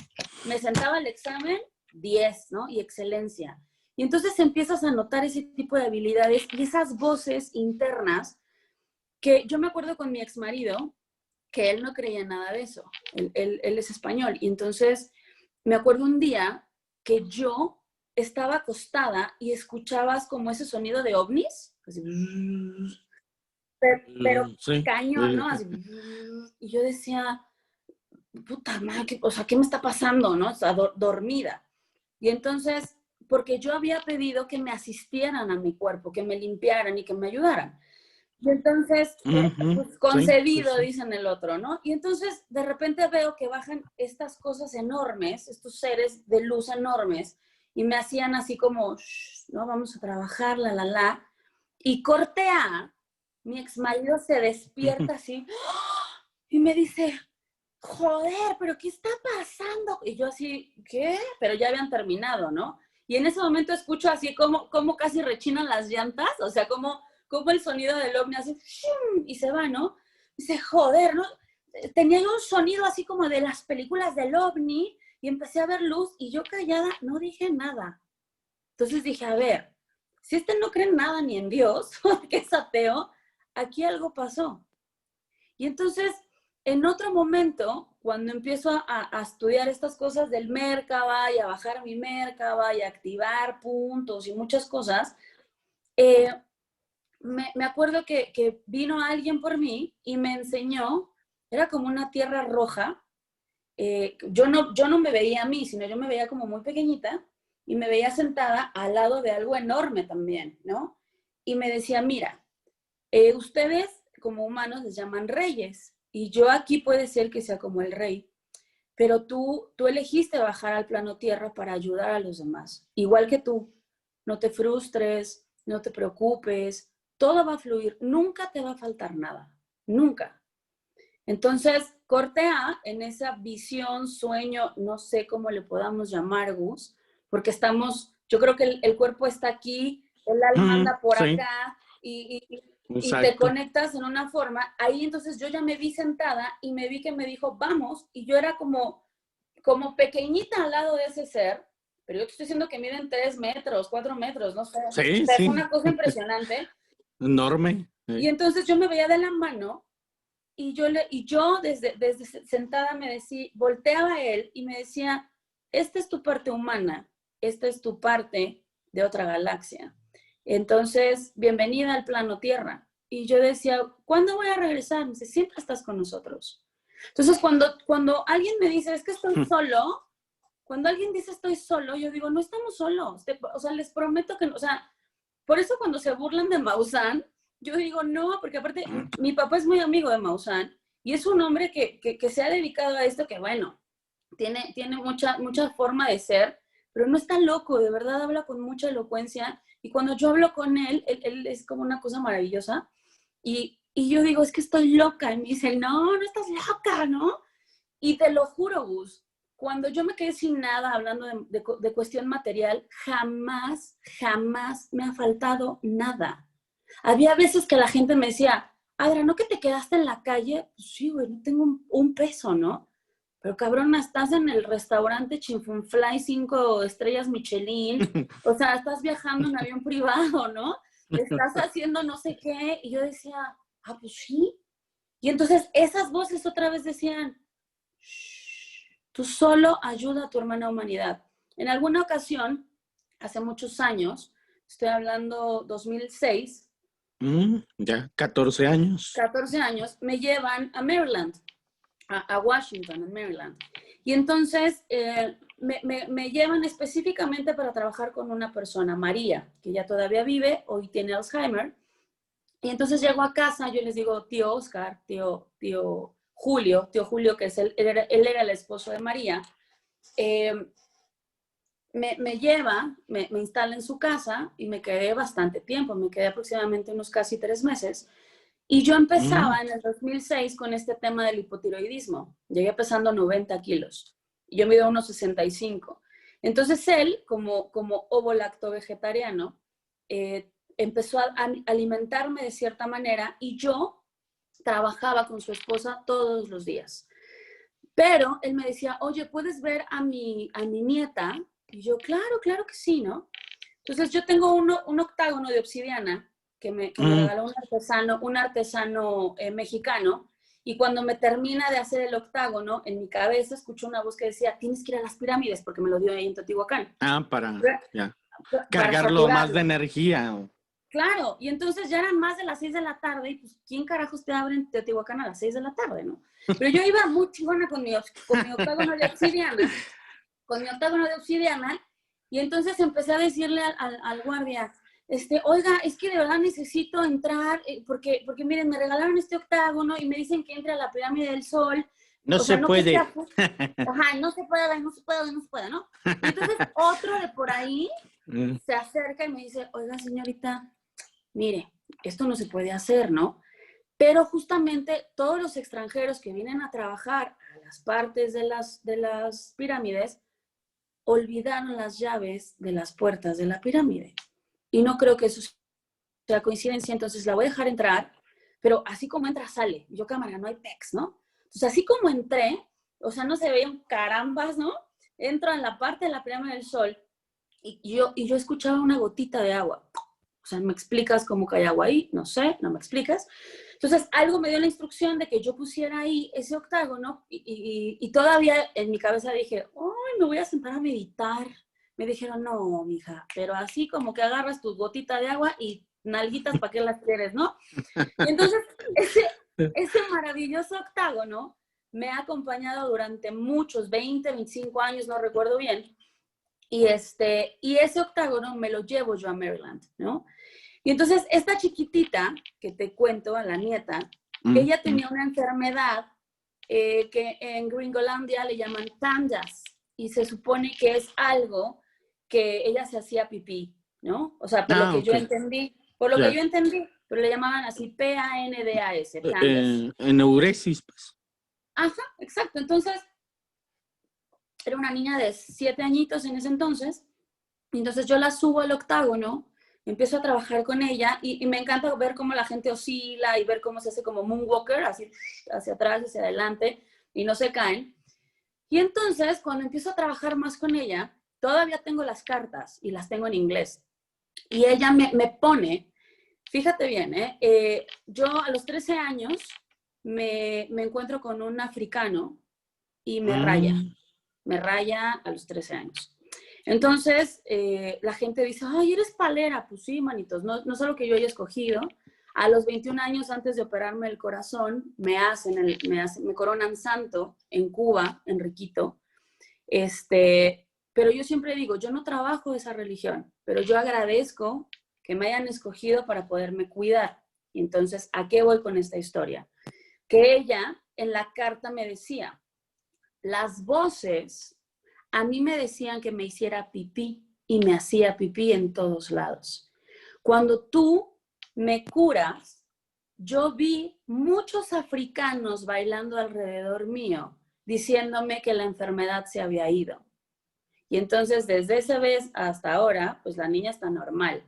me sentaba al examen, 10, ¿no? Y excelencia. Y entonces empiezas a notar ese tipo de habilidades y esas voces internas que yo me acuerdo con mi exmarido, que él no creía en nada de eso. Él es español. Y entonces me acuerdo un día que yo estaba acostada y escuchabas como ese sonido de ovnis, así, pero Sí. cañón, ¿no? Así, y yo decía, puta madre, o sea, ¿qué me está pasando, no? O sea, dormida. Y entonces, porque yo había pedido que me asistieran a mi cuerpo, que me limpiaran y que me ayudaran. Y entonces, pues concebido, Sí. dicen el otro, ¿no? Y entonces, de repente veo que bajan estas cosas enormes, estos seres de luz enormes, y me hacían así como, no, vamos a trabajar, la. Y corte A, mi ex marido se despierta así, y me dice, joder, pero ¿qué está pasando? Y yo así, ¿qué? Pero ya habían terminado, ¿no? Y en ese momento escucho así como casi rechinan las llantas, o sea, como el sonido del ovni hace y se va, ¿no? Dice, joder, ¿no? Tenía yo un sonido así como de las películas del ovni y empecé a ver luz y yo callada no dije nada. Entonces dije, a ver, si este no cree en nada ni en Dios, que es ateo, aquí algo pasó. Y entonces, en otro momento, cuando empiezo a estudiar estas cosas del Merkaba y a bajar mi Merkaba y a activar puntos y muchas cosas, me acuerdo que vino alguien por mí y me enseñó, era como una tierra roja. Yo no me veía a mí, sino yo me veía como muy pequeñita y me veía sentada al lado de algo enorme también, ¿no? Y me decía, mira, ustedes como humanos les llaman reyes y yo aquí puede ser que sea como el rey, pero tú elegiste bajar al plano tierra para ayudar a los demás, igual que tú. No te frustres, no te preocupes, todo va a fluir, nunca te va a faltar nada, nunca. Entonces, corte A en esa visión, sueño, no sé cómo le podamos llamar, Gus, porque estamos, yo creo que el cuerpo está aquí, el alma anda por Sí, acá y te exacto. conectas en una forma. Ahí entonces yo ya me vi sentada y me vi que me dijo, vamos, y yo era como pequeñita al lado de ese ser, pero yo te estoy diciendo que miden 3 metros, 4 metros, no sé. O Sí, sea, es sí. una cosa impresionante. Enorme. Y entonces yo me veía de la mano y yo desde sentada me decía, volteaba a él y me decía, esta es tu parte humana, esta es tu parte de otra galaxia. Entonces, bienvenida al plano Tierra. Y yo decía, ¿cuándo voy a regresar? Me dice, siempre estás con nosotros. Entonces, cuando alguien me dice, es que estoy solo, cuando alguien dice estoy solo, yo digo, no estamos solos. O sea, les prometo que no. O sea, por eso cuando se burlan de Maussan, yo digo, no, porque aparte mi papá es muy amigo de Maussan y es un hombre que se ha dedicado a esto que, bueno, tiene mucha forma de ser, pero no está loco, de verdad habla con mucha elocuencia y cuando yo hablo con él es como una cosa maravillosa y yo digo, es que estoy loca. Y me dice, no estás loca, ¿no? Y te lo juro, Gus, cuando yo me quedé sin nada hablando de cuestión material, jamás me ha faltado nada. Había veces que la gente me decía, Adra, ¿no que te quedaste en la calle? Pues sí, güey, no tengo un peso, ¿no? Pero cabrón, estás en el restaurante Chinfunfly 5 estrellas Michelin, o sea, estás viajando en avión privado, ¿no? Estás haciendo no sé qué, y yo decía, pues sí. Y entonces esas voces otra vez decían, tú solo ayuda a tu hermana humanidad. En alguna ocasión, hace muchos años, estoy hablando 2006, Ya 14 años. 14 años, me llevan a Maryland, a Washington, en Maryland. Y entonces me llevan específicamente para trabajar con una persona, María, que ya todavía vive, hoy tiene Alzheimer. Y entonces llego a casa, yo les digo, tío Oscar, tío Julio, que es él era el esposo de María, me lleva, me instala en su casa y me quedé bastante tiempo, me quedé aproximadamente unos casi 3 meses. Y yo empezaba en el 2006 con este tema del hipotiroidismo. Llegué pesando 90 kilos. Y yo mido 1,65. Entonces él, como ovo-lacto vegetariano, empezó a alimentarme de cierta manera y yo trabajaba con su esposa todos los días. Pero él me decía, oye, ¿puedes ver a mi nieta? Y yo, claro que sí, ¿no? Entonces yo tengo un octágono de obsidiana que me regaló un artesano mexicano, y cuando me termina de hacer el octágono, en mi cabeza escucho una voz que decía, tienes que ir a las pirámides, porque me lo dio ahí en Teotihuacán. Para Cargarlo más de energía. Claro, y entonces ya eran más de las 6 de la tarde, y pues, ¿quién carajos te abre en Teotihuacán a las 6 de la tarde, no? Pero yo iba muy chingona con mi octágono de obsidiana, y entonces empecé a decirle al guardia, oiga, es que de verdad necesito entrar, porque miren, me regalaron este octágono y me dicen que entre a la pirámide del Sol. No se puede. Ajá, no se puede, ¿no? Y entonces otro de por ahí se acerca y me dice, oiga, señorita, mire, esto no se puede hacer, ¿no? Pero justamente todos los extranjeros que vienen a trabajar a las partes de las pirámides olvidaron las llaves de las puertas de la pirámide. Y no creo que eso sea coincidencia, entonces la voy a dejar entrar, pero así como entra, sale. Yo, cámara, no hay pex, ¿no? Entonces, así como entré, o sea, no se veían carambas, ¿no? Entro en la parte de la pirámide del Sol y yo escuchaba una gotita de agua. O sea, ¿me explicas cómo cae agua ahí? No sé, no me explicas. Entonces, algo me dio la instrucción de que yo pusiera ahí ese octágono y todavía en mi cabeza dije, ¡ay, me voy a sentar a meditar! Me dijeron, no, mija, pero así como que agarras tu gotita de agua y nalguitas, ¿para qué las quieres, no? Y entonces, ese maravilloso octágono me ha acompañado durante muchos, 20, 25 años, no recuerdo bien, y ese octágono me lo llevo yo a Maryland, ¿no? Y entonces, esta chiquitita que te cuento, a la nieta, ella tenía una enfermedad que en Gringolandia le llaman tandas, y se supone que es algo que ella se hacía pipí, ¿no? O sea, por lo que yo entendí, pero le llamaban así PANDAS, tandas. Enuresis, pues. Ajá, exacto. Entonces, era una niña de 7 añitos en ese entonces, y entonces yo la subo al octágono, empiezo a trabajar con ella, y me encanta ver cómo la gente oscila y ver cómo se hace como moonwalker, así hacia atrás, hacia adelante, y no se caen. Y entonces, cuando empiezo a trabajar más con ella, todavía tengo las cartas y las tengo en inglés. Y ella me pone, fíjate bien, yo a los 13 años me encuentro con un africano y me raya a los 13 años. Entonces, la gente dice, ay, eres palera. Pues sí, manitos, no solo que yo haya escogido. A los 21 años, antes de operarme el corazón, me coronan santo en Cuba, en Riquito. Pero yo siempre digo, yo no trabajo esa religión, pero yo agradezco que me hayan escogido para poderme cuidar. Y entonces, ¿a qué voy con esta historia? Que ella en la carta me decía, las voces a mí me decían que me hiciera pipí y me hacía pipí en todos lados. Cuando tú me curas, yo vi muchos africanos bailando alrededor mío, diciéndome que la enfermedad se había ido. Y entonces, desde esa vez hasta ahora, pues la niña está normal.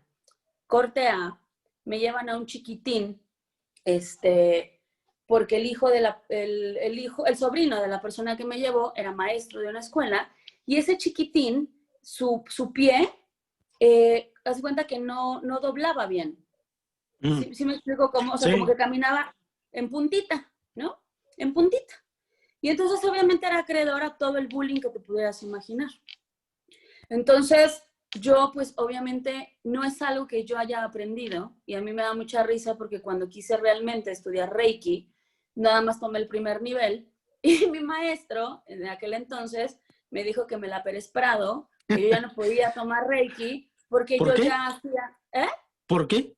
Corte A, me llevan a un chiquitín, porque el sobrino de la persona que me llevó era maestro de una escuela, y ese chiquitín, su pie, haz cuenta que no doblaba bien. ¿Sí me explico cómo? O sea, como que caminaba en puntita, ¿no? En puntita. Y entonces obviamente era acreedor a todo el bullying que te pudieras imaginar. Entonces, yo pues obviamente no es algo que yo haya aprendido, y a mí me da mucha risa porque cuando quise realmente estudiar Reiki, nada más tomé el primer nivel, y mi maestro en aquel entonces me dijo que me la Pérez Prado, que yo ya no podía tomar Reiki porque yo ya hacía... ¿Por qué?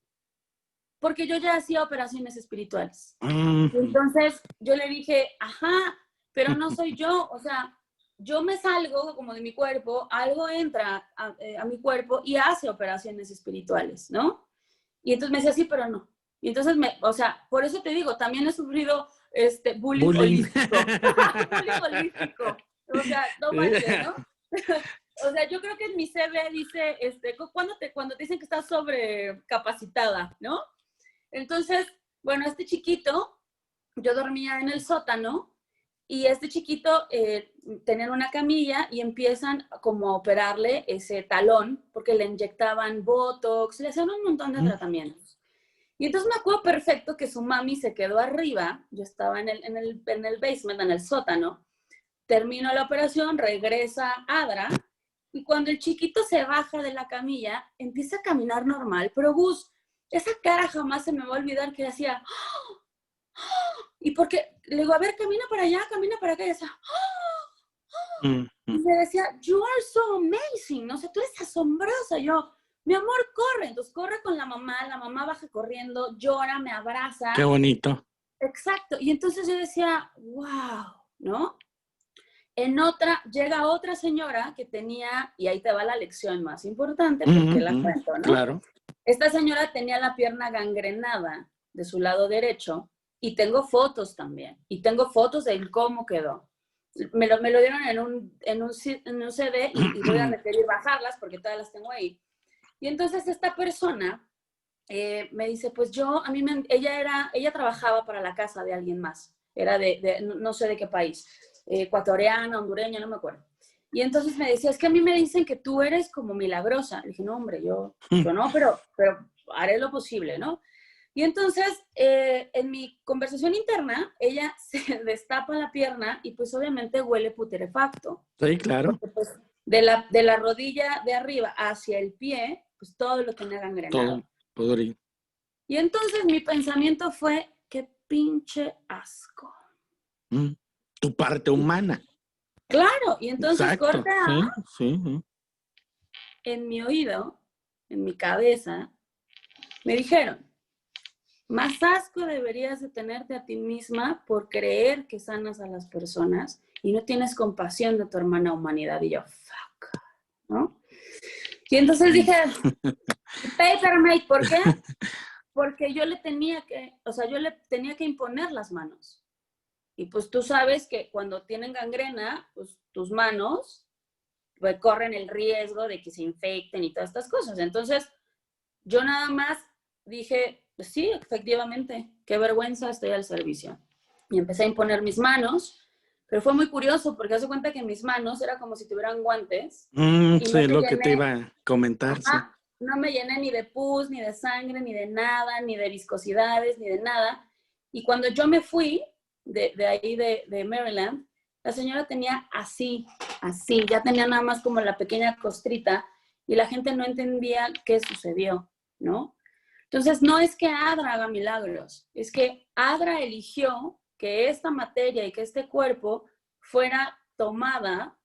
Porque yo ya hacía operaciones espirituales. Entonces yo le dije, ajá, pero no soy yo, o sea, yo me salgo como de mi cuerpo, algo entra a mi cuerpo y hace operaciones espirituales, ¿no? Y entonces me decía, sí, pero no. Y entonces, o sea, por eso te digo, también he sufrido bullying Bullying. holístico. Bullying holístico. O sea, no manches, ¿no? O sea, yo creo que en mi CV dice, cuando te dicen que estás sobrecapacitada, ¿no? Entonces, bueno, este chiquito, yo dormía en el sótano y este chiquito tenían una camilla y empiezan como a operarle ese talón porque le inyectaban botox, le hacían un montón de tratamientos. Y entonces me acuerdo perfecto que su mami se quedó arriba, yo estaba en el basement, en el sótano, terminó la operación, regresa Adra, y cuando el chiquito se baja de la camilla, empieza a caminar normal, pero Gus, esa cara jamás se me va a olvidar que hacía, y porque le digo, a ver, camina para allá, camina para acá, y decía, y me decía, you are so amazing, no sé, tú eres asombrosa, yo, mi amor, corre, entonces corre con la mamá baja corriendo, llora, me abraza. Qué bonito. Exacto, y entonces yo decía, wow, ¿no? En otra, llega otra señora que tenía, y ahí te va la lección más importante, porque la cuento, ¿no? Claro. Esta señora tenía la pierna gangrenada de su lado derecho, y tengo fotos también, y tengo fotos de cómo quedó. Me lo dieron en un CD y voy a requerir bajarlas porque todas las tengo ahí. Y entonces esta persona me dice, pues ella trabajaba para la casa de alguien más, era no sé de qué país, ecuatoriana, hondureña, no me acuerdo. Y entonces me decía, es que a mí me dicen que tú eres como milagrosa. Le dije, no, hombre, yo no, pero haré lo posible, ¿no? Y entonces, en mi conversación interna, ella se destapa la pierna y pues obviamente huele putrefacto. Sí, claro. Porque, pues, de la rodilla de arriba hacia el pie, pues todo lo tenía gangrenado. Todo podrido. Y entonces mi pensamiento fue, qué pinche asco. Tu parte humana. Claro, y entonces Exacto. corte A, Sí. en mi oído, en mi cabeza, me dijeron, más asco deberías de tenerte a ti misma por creer que sanas a las personas y no tienes compasión de tu hermana humanidad. Y yo, fuck, ¿no? Y entonces dije, papermate, ¿por qué? Porque yo le tenía que imponer las manos. Y pues tú sabes que cuando tienen gangrena, pues tus manos pues, corren el riesgo de que se infecten y todas estas cosas. Entonces, yo nada más dije, pues sí, efectivamente, qué vergüenza, estoy al servicio. Y empecé a imponer mis manos, pero fue muy curioso porque hace cuenta que mis manos era como si tuvieran guantes. Sí, lo que te iba a comentar. Ajá, sí. No me llené ni de pus, ni de sangre, ni de nada, ni de viscosidades, ni de nada. Y cuando yo me fui de ahí de Maryland, la señora tenía así, ya tenía nada más como la pequeña costrita y la gente no entendía qué sucedió, ¿no? Entonces, no es que Adra haga milagros, es que Adra eligió que esta materia y que este cuerpo fuera tomada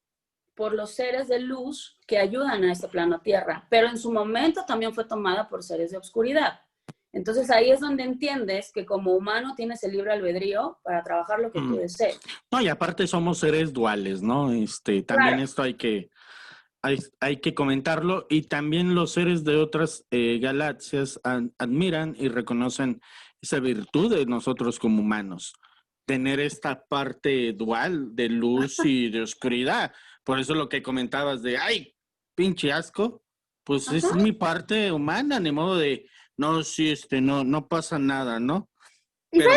por los seres de luz que ayudan a este plano Tierra, pero en su momento también fue tomada por seres de oscuridad. Entonces ahí es donde entiendes que como humano tienes el libre albedrío para trabajar lo que tú desees. No, y aparte somos seres duales, ¿no? También claro. Esto hay que comentarlo, y también los seres de otras galaxias admiran y reconocen esa virtud de nosotros como humanos, tener esta parte dual de luz y de oscuridad. Por eso lo que comentabas de, ay, pinche asco, pues es mi parte humana, ni modo de, no, sí, no pasa nada, ¿no? Pero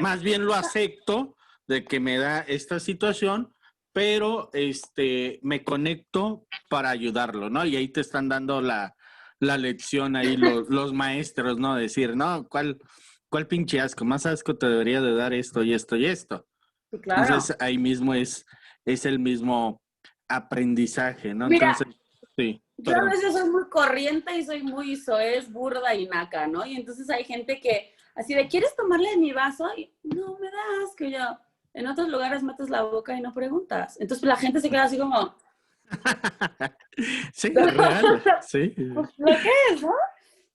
más bien lo acepto de que me da esta situación, pero me conecto para ayudarlo, ¿no? Y ahí te están dando la lección ahí los maestros, ¿no? Decir, no, ¿cuál pinche asco? Más asco te debería de dar esto y esto y esto. Sí, claro. Entonces ahí mismo es el mismo aprendizaje, ¿no? Mira, entonces, sí. Yo a veces soy muy corriente y soy muy soez, burda y naca, ¿no? Y entonces hay gente que así de, ¿quieres tomarle de mi vaso? Y no, me da asco. Yo, en otros lugares metes la boca y no preguntas. Entonces la gente se queda así como... Sí, real, sí. Pues, lo que es, ¿no?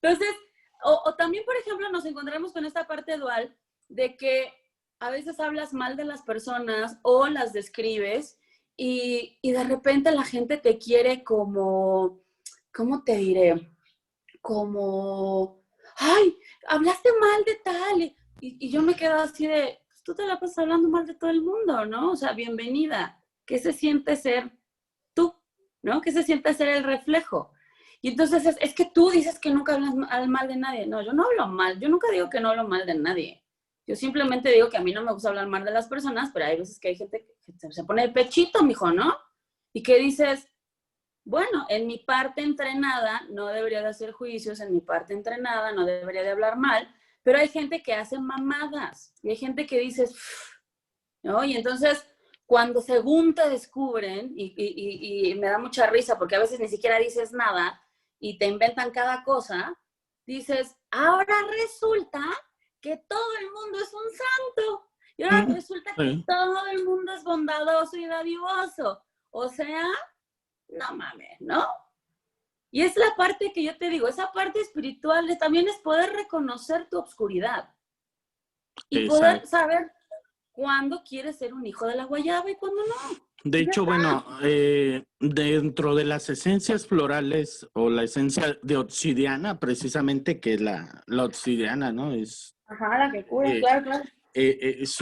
Entonces, o también, por ejemplo, nos encontramos con esta parte dual de que a veces hablas mal de las personas o las describes y de repente la gente te quiere como, ¿cómo te diré? Como, ay, hablaste mal de tal. Y yo me quedo así de, pues tú te la pasas hablando mal de todo el mundo, ¿no? O sea, bienvenida. ¿Qué se siente ser tú? ¿No? ¿Qué se siente ser el reflejo? Y entonces es que tú dices que nunca hablas mal de nadie. No, yo no hablo mal. Yo nunca digo que no hablo mal de nadie. Yo simplemente digo que a mí no me gusta hablar mal de las personas, pero hay veces que hay gente que se pone de pechito, mijo, ¿no? Y que dices, bueno, en mi parte entrenada no debería de hacer juicios, en mi parte entrenada no debería de hablar mal, pero hay gente que hace mamadas y hay gente que dices, ¿no? Y entonces, cuando según te descubren, y me da mucha risa porque a veces ni siquiera dices nada y te inventan cada cosa, dices, ahora resulta que todo el mundo es un santo. Y ahora resulta que todo el mundo es bondadoso y dadivoso. O sea, no mames, ¿no? Y es la parte que yo te digo, esa parte espiritual también es poder reconocer tu obscuridad y poder saber cuándo quieres ser un hijo de la guayaba y cuándo no. De hecho, bueno, dentro de las esencias florales o la esencia de obsidiana, precisamente, que es la obsidiana, ¿no? Ajá, la que cura, claro. Es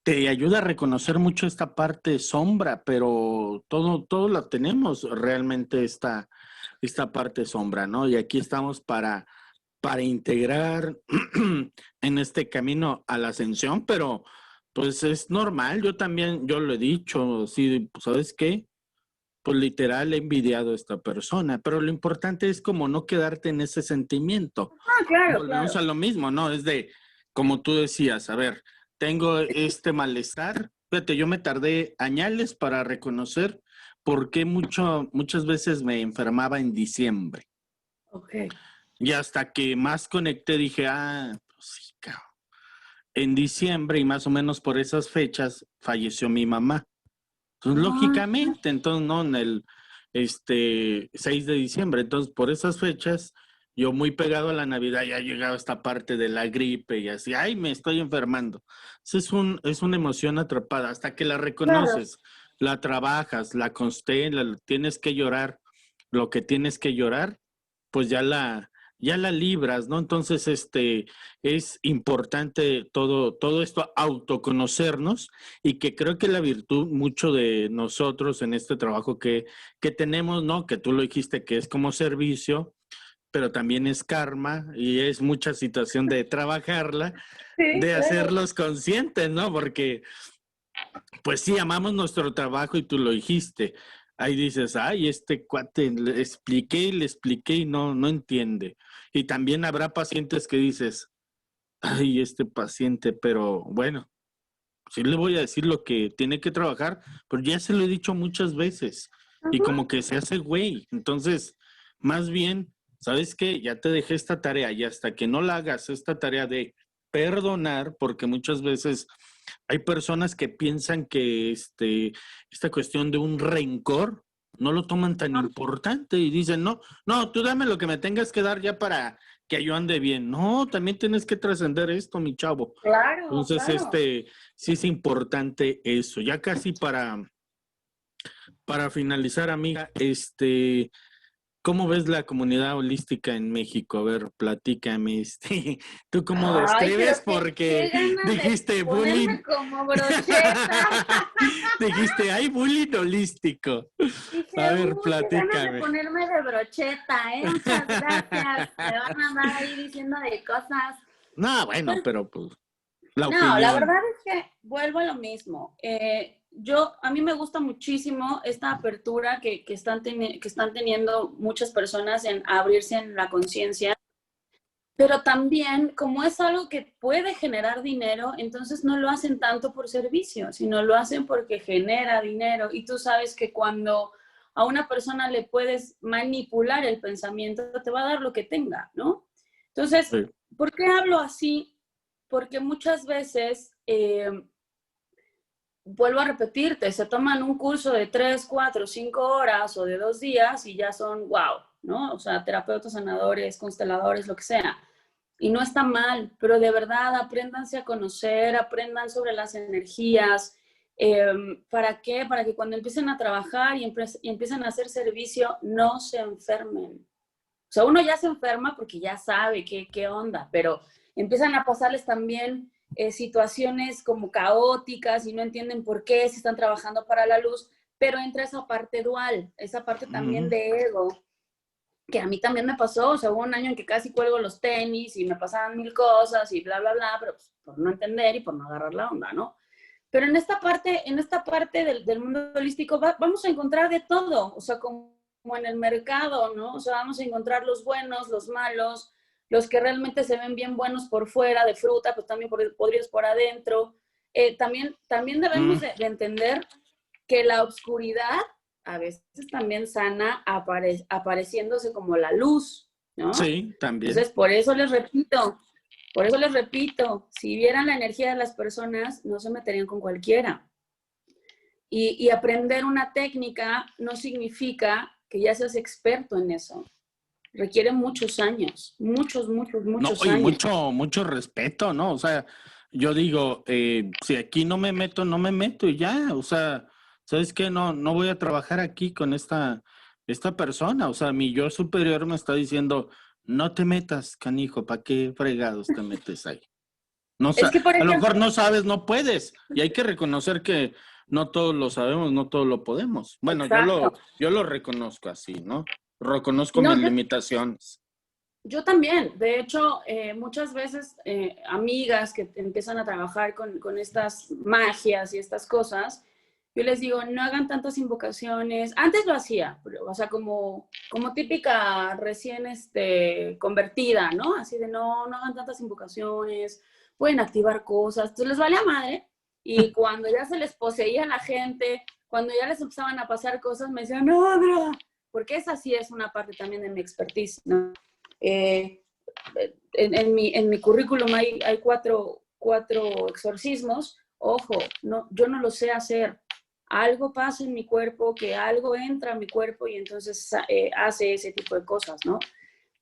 te ayuda a reconocer mucho esta parte sombra, pero todos la tenemos realmente esta parte sombra, ¿no? Y aquí estamos para integrar en este camino a la ascensión, pero pues es normal, yo lo he dicho, sí, pues, ¿sabes qué? Pues literal he envidiado a esta persona, pero lo importante es como no quedarte en ese sentimiento. Ah, claro, Volvemos a lo mismo, ¿no? Es de, como tú decías, a ver, tengo este malestar, fíjate, yo me tardé años para reconocer por qué muchas veces me enfermaba en diciembre. Ok. Y hasta que más conecté dije, pues sí, cabrón. En diciembre y más o menos por esas fechas falleció mi mamá. Entonces, lógicamente, entonces, ¿no? En el 6 de diciembre. Entonces, por esas fechas, yo muy pegado a la Navidad, ya ha llegado esta parte de la gripe y así, ay, me estoy enfermando. Es una emoción atrapada. Hasta que la reconoces, la trabajas, la constelas, tienes que llorar lo que tienes que llorar, pues ya la libras, ¿no? Entonces, es importante todo esto, autoconocernos, y que creo que la virtud mucho de nosotros en este trabajo que tenemos, ¿no? Que tú lo dijiste, que es como servicio, pero también es karma y es mucha situación de trabajarla, de hacerlos conscientes, ¿no? Porque, pues sí, amamos nuestro trabajo y tú lo dijiste. Ahí dices, ay, este cuate, le expliqué y no entiende. Y también habrá pacientes que dices, ay, este paciente, pero bueno, sí le voy a decir lo que tiene que trabajar, pero ya se lo he dicho muchas veces. Y como que se hace güey. Entonces, más bien, ¿sabes qué? Ya te dejé esta tarea y hasta que no la hagas, esta tarea de perdonar, porque muchas veces hay personas que piensan que esta cuestión de un rencor no lo toman tan importante y dicen, no, tú dame lo que me tengas que dar ya para que yo ande bien. No, también tienes que trascender esto, mi chavo. Claro, Entonces, claro. sí es importante eso. Ya casi para finalizar, amiga, ¿cómo ves la comunidad holística en México? A ver, platícame, ¿tú cómo Ay, pero describes? qué Porque ganas de dijiste bullying. ponerme como brocheta. Dijiste, hay bullying holístico. Dije, A ver, qué ganas de platícame. ponerme de brocheta, ¿eh? Muchas gracias. Me van a andar ahí diciendo de cosas. No, bueno, Pues, pero pues, la no, la opinión. verdad es que vuelvo a lo mismo. A mí me gusta muchísimo esta apertura que están teniendo muchas personas en abrirse en la conciencia, pero también como es algo que puede generar dinero, entonces no lo hacen tanto por servicio, sino lo hacen porque genera dinero. Y tú sabes que cuando a una persona le puedes manipular el pensamiento, te va a dar lo que tenga, ¿no? Entonces, Sí. ¿por qué hablo así? Porque muchas veces, vuelvo a repetirte, se toman un curso de 3, 4, 5 horas o de 2 días y ya son wow, ¿no? O sea, terapeutas, sanadores, consteladores, lo que sea. Y no está mal, pero de verdad apréndanse a conocer, aprendan sobre las energías. ¿Para qué? Para que cuando empiecen a trabajar y empiecen a hacer servicio, no se enfermen. O sea, uno ya se enferma porque ya sabe qué onda, pero empiezan a pasarles también situaciones como caóticas y no entienden por qué se están trabajando para la luz, pero entra esa parte dual, esa parte también de ego, que a mí también me pasó. O sea, hubo un año en que casi cuelgo los tenis y me pasaban 1000 cosas y bla, bla, bla, pero pues, por no entender y por no agarrar la onda, ¿no? Pero en esta parte del mundo holístico vamos a encontrar de todo, o sea, como en el mercado, ¿no? O sea, vamos a encontrar los buenos, los malos, los que realmente se ven bien buenos por fuera, de fruta, pues también podridos por adentro. También debemos de entender que la oscuridad a veces también sana apareciéndose como la luz, ¿no? Sí, también. Entonces, por eso les repito, si vieran la energía de las personas, no se meterían con cualquiera. Y aprender una técnica no significa que ya seas experto en eso. Requiere muchos años, muchos No, y años. mucho respeto, ¿no? O sea, yo digo, si aquí no me meto y ya, o sea, ¿sabes qué? No voy a trabajar aquí con esta persona. O sea, mi yo superior me está diciendo, no te metas, canijo, ¿para qué fregados te metes ahí? No, Es que, por a lo ejemplo, mejor no sabes, no puedes. Y hay que reconocer que no todos lo sabemos, no todos lo podemos. Bueno, exacto. yo lo reconozco así, ¿no? Reconozco No, mis limitaciones. yo también. De hecho, muchas veces amigas que empiezan a trabajar con estas magias y estas cosas, yo les digo, no hagan tantas invocaciones. Antes lo hacía, o sea, como típica recién convertida, ¿no? Así de no hagan tantas invocaciones, pueden activar cosas. Entonces les valía madre. Y cuando ya se les poseía la gente, cuando ya les empezaban a pasar cosas, me decían, no, bro, porque esa sí es una parte también de mi expertise, ¿no? En mi currículum hay 4 exorcismos. Ojo, yo no lo sé hacer. Algo pasa en mi cuerpo, que algo entra a mi cuerpo y entonces hace ese tipo de cosas, ¿no?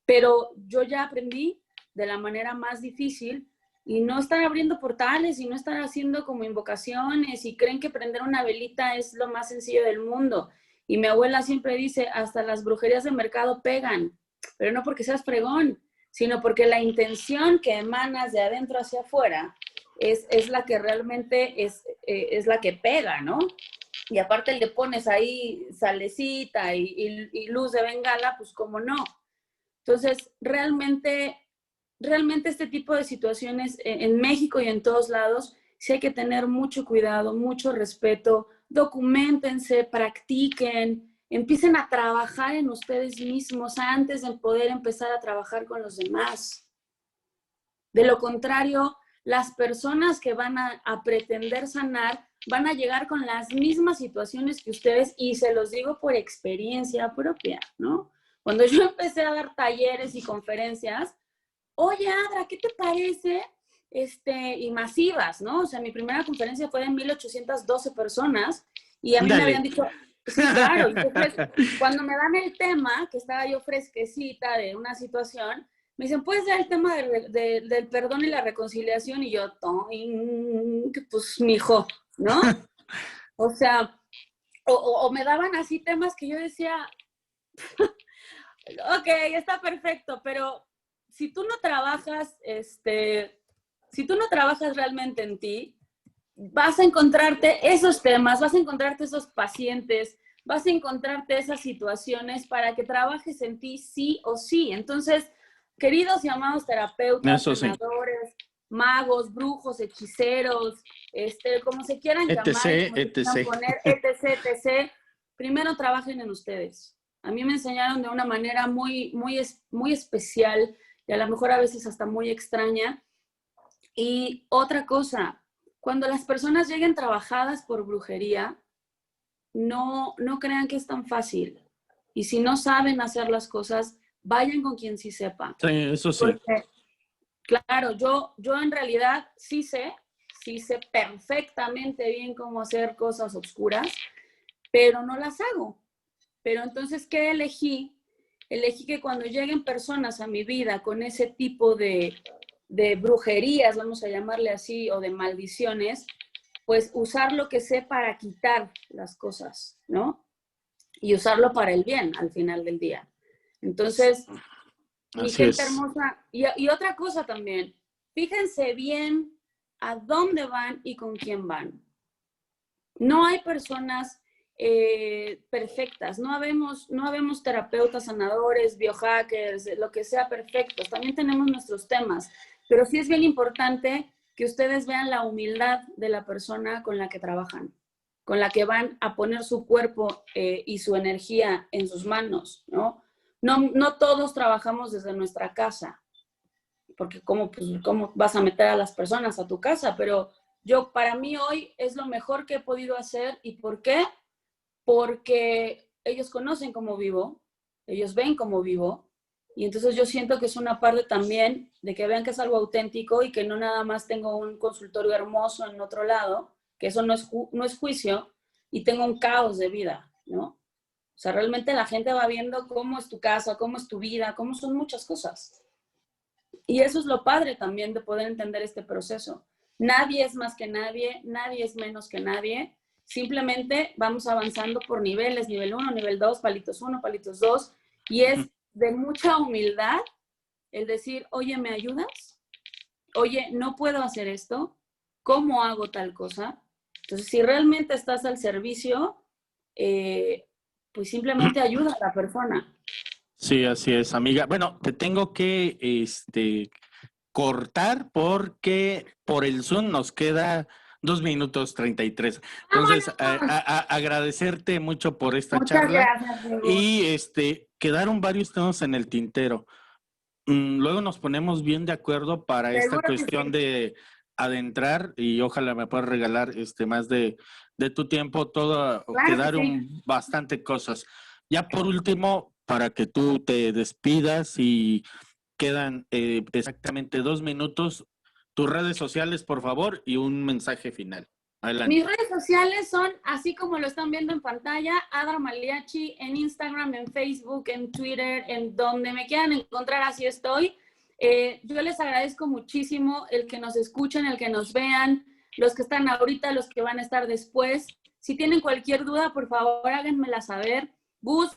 Pero yo ya aprendí de la manera más difícil y no están abriendo portales y no están haciendo como invocaciones y creen que prender una velita es lo más sencillo del mundo. Y mi abuela siempre dice, hasta las brujerías de mercado pegan, pero no porque seas fregón, sino porque la intención que emanas de adentro hacia afuera es la que realmente es la que pega, ¿no? Y aparte le pones ahí salecita y luz de bengala, pues cómo no. Entonces, realmente este tipo de situaciones en México y en todos lados, sí hay que tener mucho cuidado, mucho respeto, documentense, practiquen, empiecen a trabajar en ustedes mismos antes de poder empezar a trabajar con los demás. De lo contrario, las personas que van a pretender sanar van a llegar con las mismas situaciones que ustedes, y se los digo por experiencia propia, ¿no? Cuando yo empecé a dar talleres y conferencias, oye, Adra, ¿qué te parece? Y masivas, ¿no? O sea, mi primera conferencia fue de 1812 personas y a mí me habían dicho, sí, claro. Entonces, cuando me dan el tema, que estaba yo fresquecita de una situación, me dicen, ¿puedes dar el tema del perdón y la reconciliación? Y yo, pues, mijo, ¿no? O sea, o me daban así temas que yo decía, ok, está perfecto, pero si tú no trabajas, si tú no trabajas realmente en ti, vas a encontrarte esos temas, vas a encontrarte esos pacientes, vas a encontrarte esas situaciones para que trabajes en ti sí o sí. Entonces, queridos y amados terapeutas, Eso sí. sanadores, magos, brujos, hechiceros, como se quieran llamar y como se quieran poner, etc. Primero trabajen en ustedes. A mí me enseñaron de una manera muy especial y a lo mejor a veces hasta muy extraña. Y otra cosa, cuando las personas lleguen trabajadas por brujería, no crean que es tan fácil. Y si no saben hacer las cosas, vayan con quien sí sepa. Sí, eso sí. Porque, claro, yo en realidad sí sé perfectamente bien cómo hacer cosas oscuras, pero no las hago. Pero entonces, ¿qué elegí? Elegí que cuando lleguen personas a mi vida con ese tipo de brujerías, vamos a llamarle así, o de maldiciones, pues usar lo que sé para quitar las cosas, ¿no? Y usarlo para el bien al final del día. Entonces, Mi Así gente es. hermosa. Y otra cosa también, fíjense bien a dónde van y con quién van. No hay personas perfectas, no habemos terapeutas, sanadores, biohackers, lo que sea perfectos. También tenemos nuestros temas, pero sí es bien importante que ustedes vean la humildad de la persona con la que trabajan, con la que van a poner su cuerpo y su energía en sus manos, ¿no? No todos trabajamos desde nuestra casa, porque ¿cómo vas a meter a las personas a tu casa? Pero para mí hoy es lo mejor que he podido hacer. ¿Y por qué? Porque ellos conocen cómo vivo, ellos ven cómo vivo, y entonces yo siento que es una parte también de que vean que es algo auténtico y que no nada más tengo un consultorio hermoso en otro lado, que eso no es juicio, y tengo un caos de vida, ¿no? O sea, realmente la gente va viendo cómo es tu casa, cómo es tu vida, cómo son muchas cosas. Y eso es lo padre también de poder entender este proceso. Nadie es más que nadie, nadie es menos que nadie. Simplemente vamos avanzando por niveles, nivel 1, nivel 2, palitos 1, palitos 2. Y es de mucha humildad el decir, oye, ¿me ayudas? Oye, no puedo hacer esto. ¿Cómo hago tal cosa? Entonces, si realmente estás al servicio, pues simplemente ayuda a la persona. Sí, así es, amiga. Bueno, te tengo que cortar porque por el Zoom nos queda 2 minutos 33. Entonces, agradecerte mucho por esta Muchas charla gracias, Diego. y quedaron varios temas en el tintero. Luego nos ponemos bien de acuerdo para esta Seguro que cuestión sí. de adentrar y ojalá me puedas regalar más de tu tiempo. Claro que sí. Quedaron bastante cosas. Ya por último, para que tú te despidas y quedan exactamente 2 minutos, tus redes sociales, por favor, y un mensaje final. Adelante. Mis redes sociales son, así como lo están viendo en pantalla, Adra Maliachi, en Instagram, en Facebook, en Twitter, en donde me quieran encontrar, así estoy. Yo les agradezco muchísimo el que nos escuchen, el que nos vean, los que están ahorita, los que van a estar después. Si tienen cualquier duda, por favor, háganmela saber. Gus,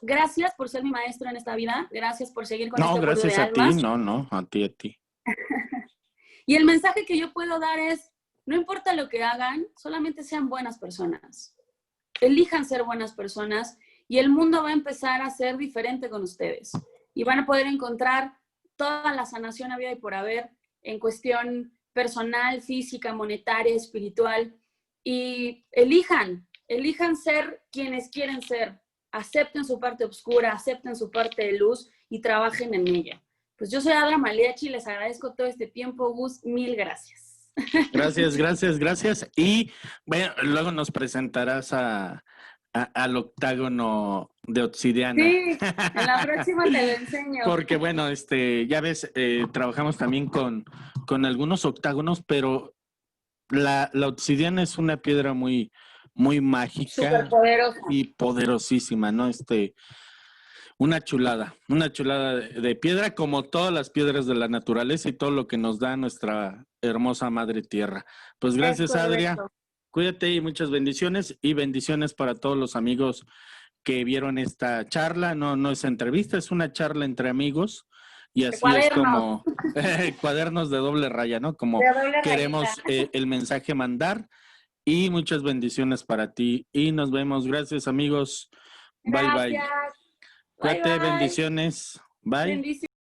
gracias por ser mi maestro en esta vida. Gracias por seguir con este apoyo de almas. No, a ti. Y el mensaje que yo puedo dar es, no importa lo que hagan, solamente sean buenas personas. Elijan ser buenas personas y el mundo va a empezar a ser diferente con ustedes. Y van a poder encontrar toda la sanación habida y por haber en cuestión personal, física, monetaria, espiritual. Y elijan ser quienes quieren ser. Acepten su parte oscura, acepten su parte de luz y trabajen en ella. Pues yo soy Adra Maliachi, les agradezco todo este tiempo, Gus, mil gracias. Gracias. Y bueno, luego nos presentarás al octágono de obsidiana. Sí, en la próxima te lo enseño. Porque bueno, ya ves, trabajamos también con algunos octágonos, pero la obsidiana es una piedra muy, muy mágica. Superpoderosa. Y poderosísima, ¿no? Una chulada de piedra, como todas las piedras de la naturaleza y todo lo que nos da nuestra hermosa madre tierra. Pues gracias, Adria. Cuídate y muchas bendiciones, y bendiciones para todos los amigos que vieron esta charla. No es entrevista, es una charla entre amigos, y así es como cuadernos de doble raya, ¿no? Como queremos el mensaje mandar. Y muchas bendiciones para ti y nos vemos. Gracias, amigos. Bye. Cuídate, bendiciones. Bye.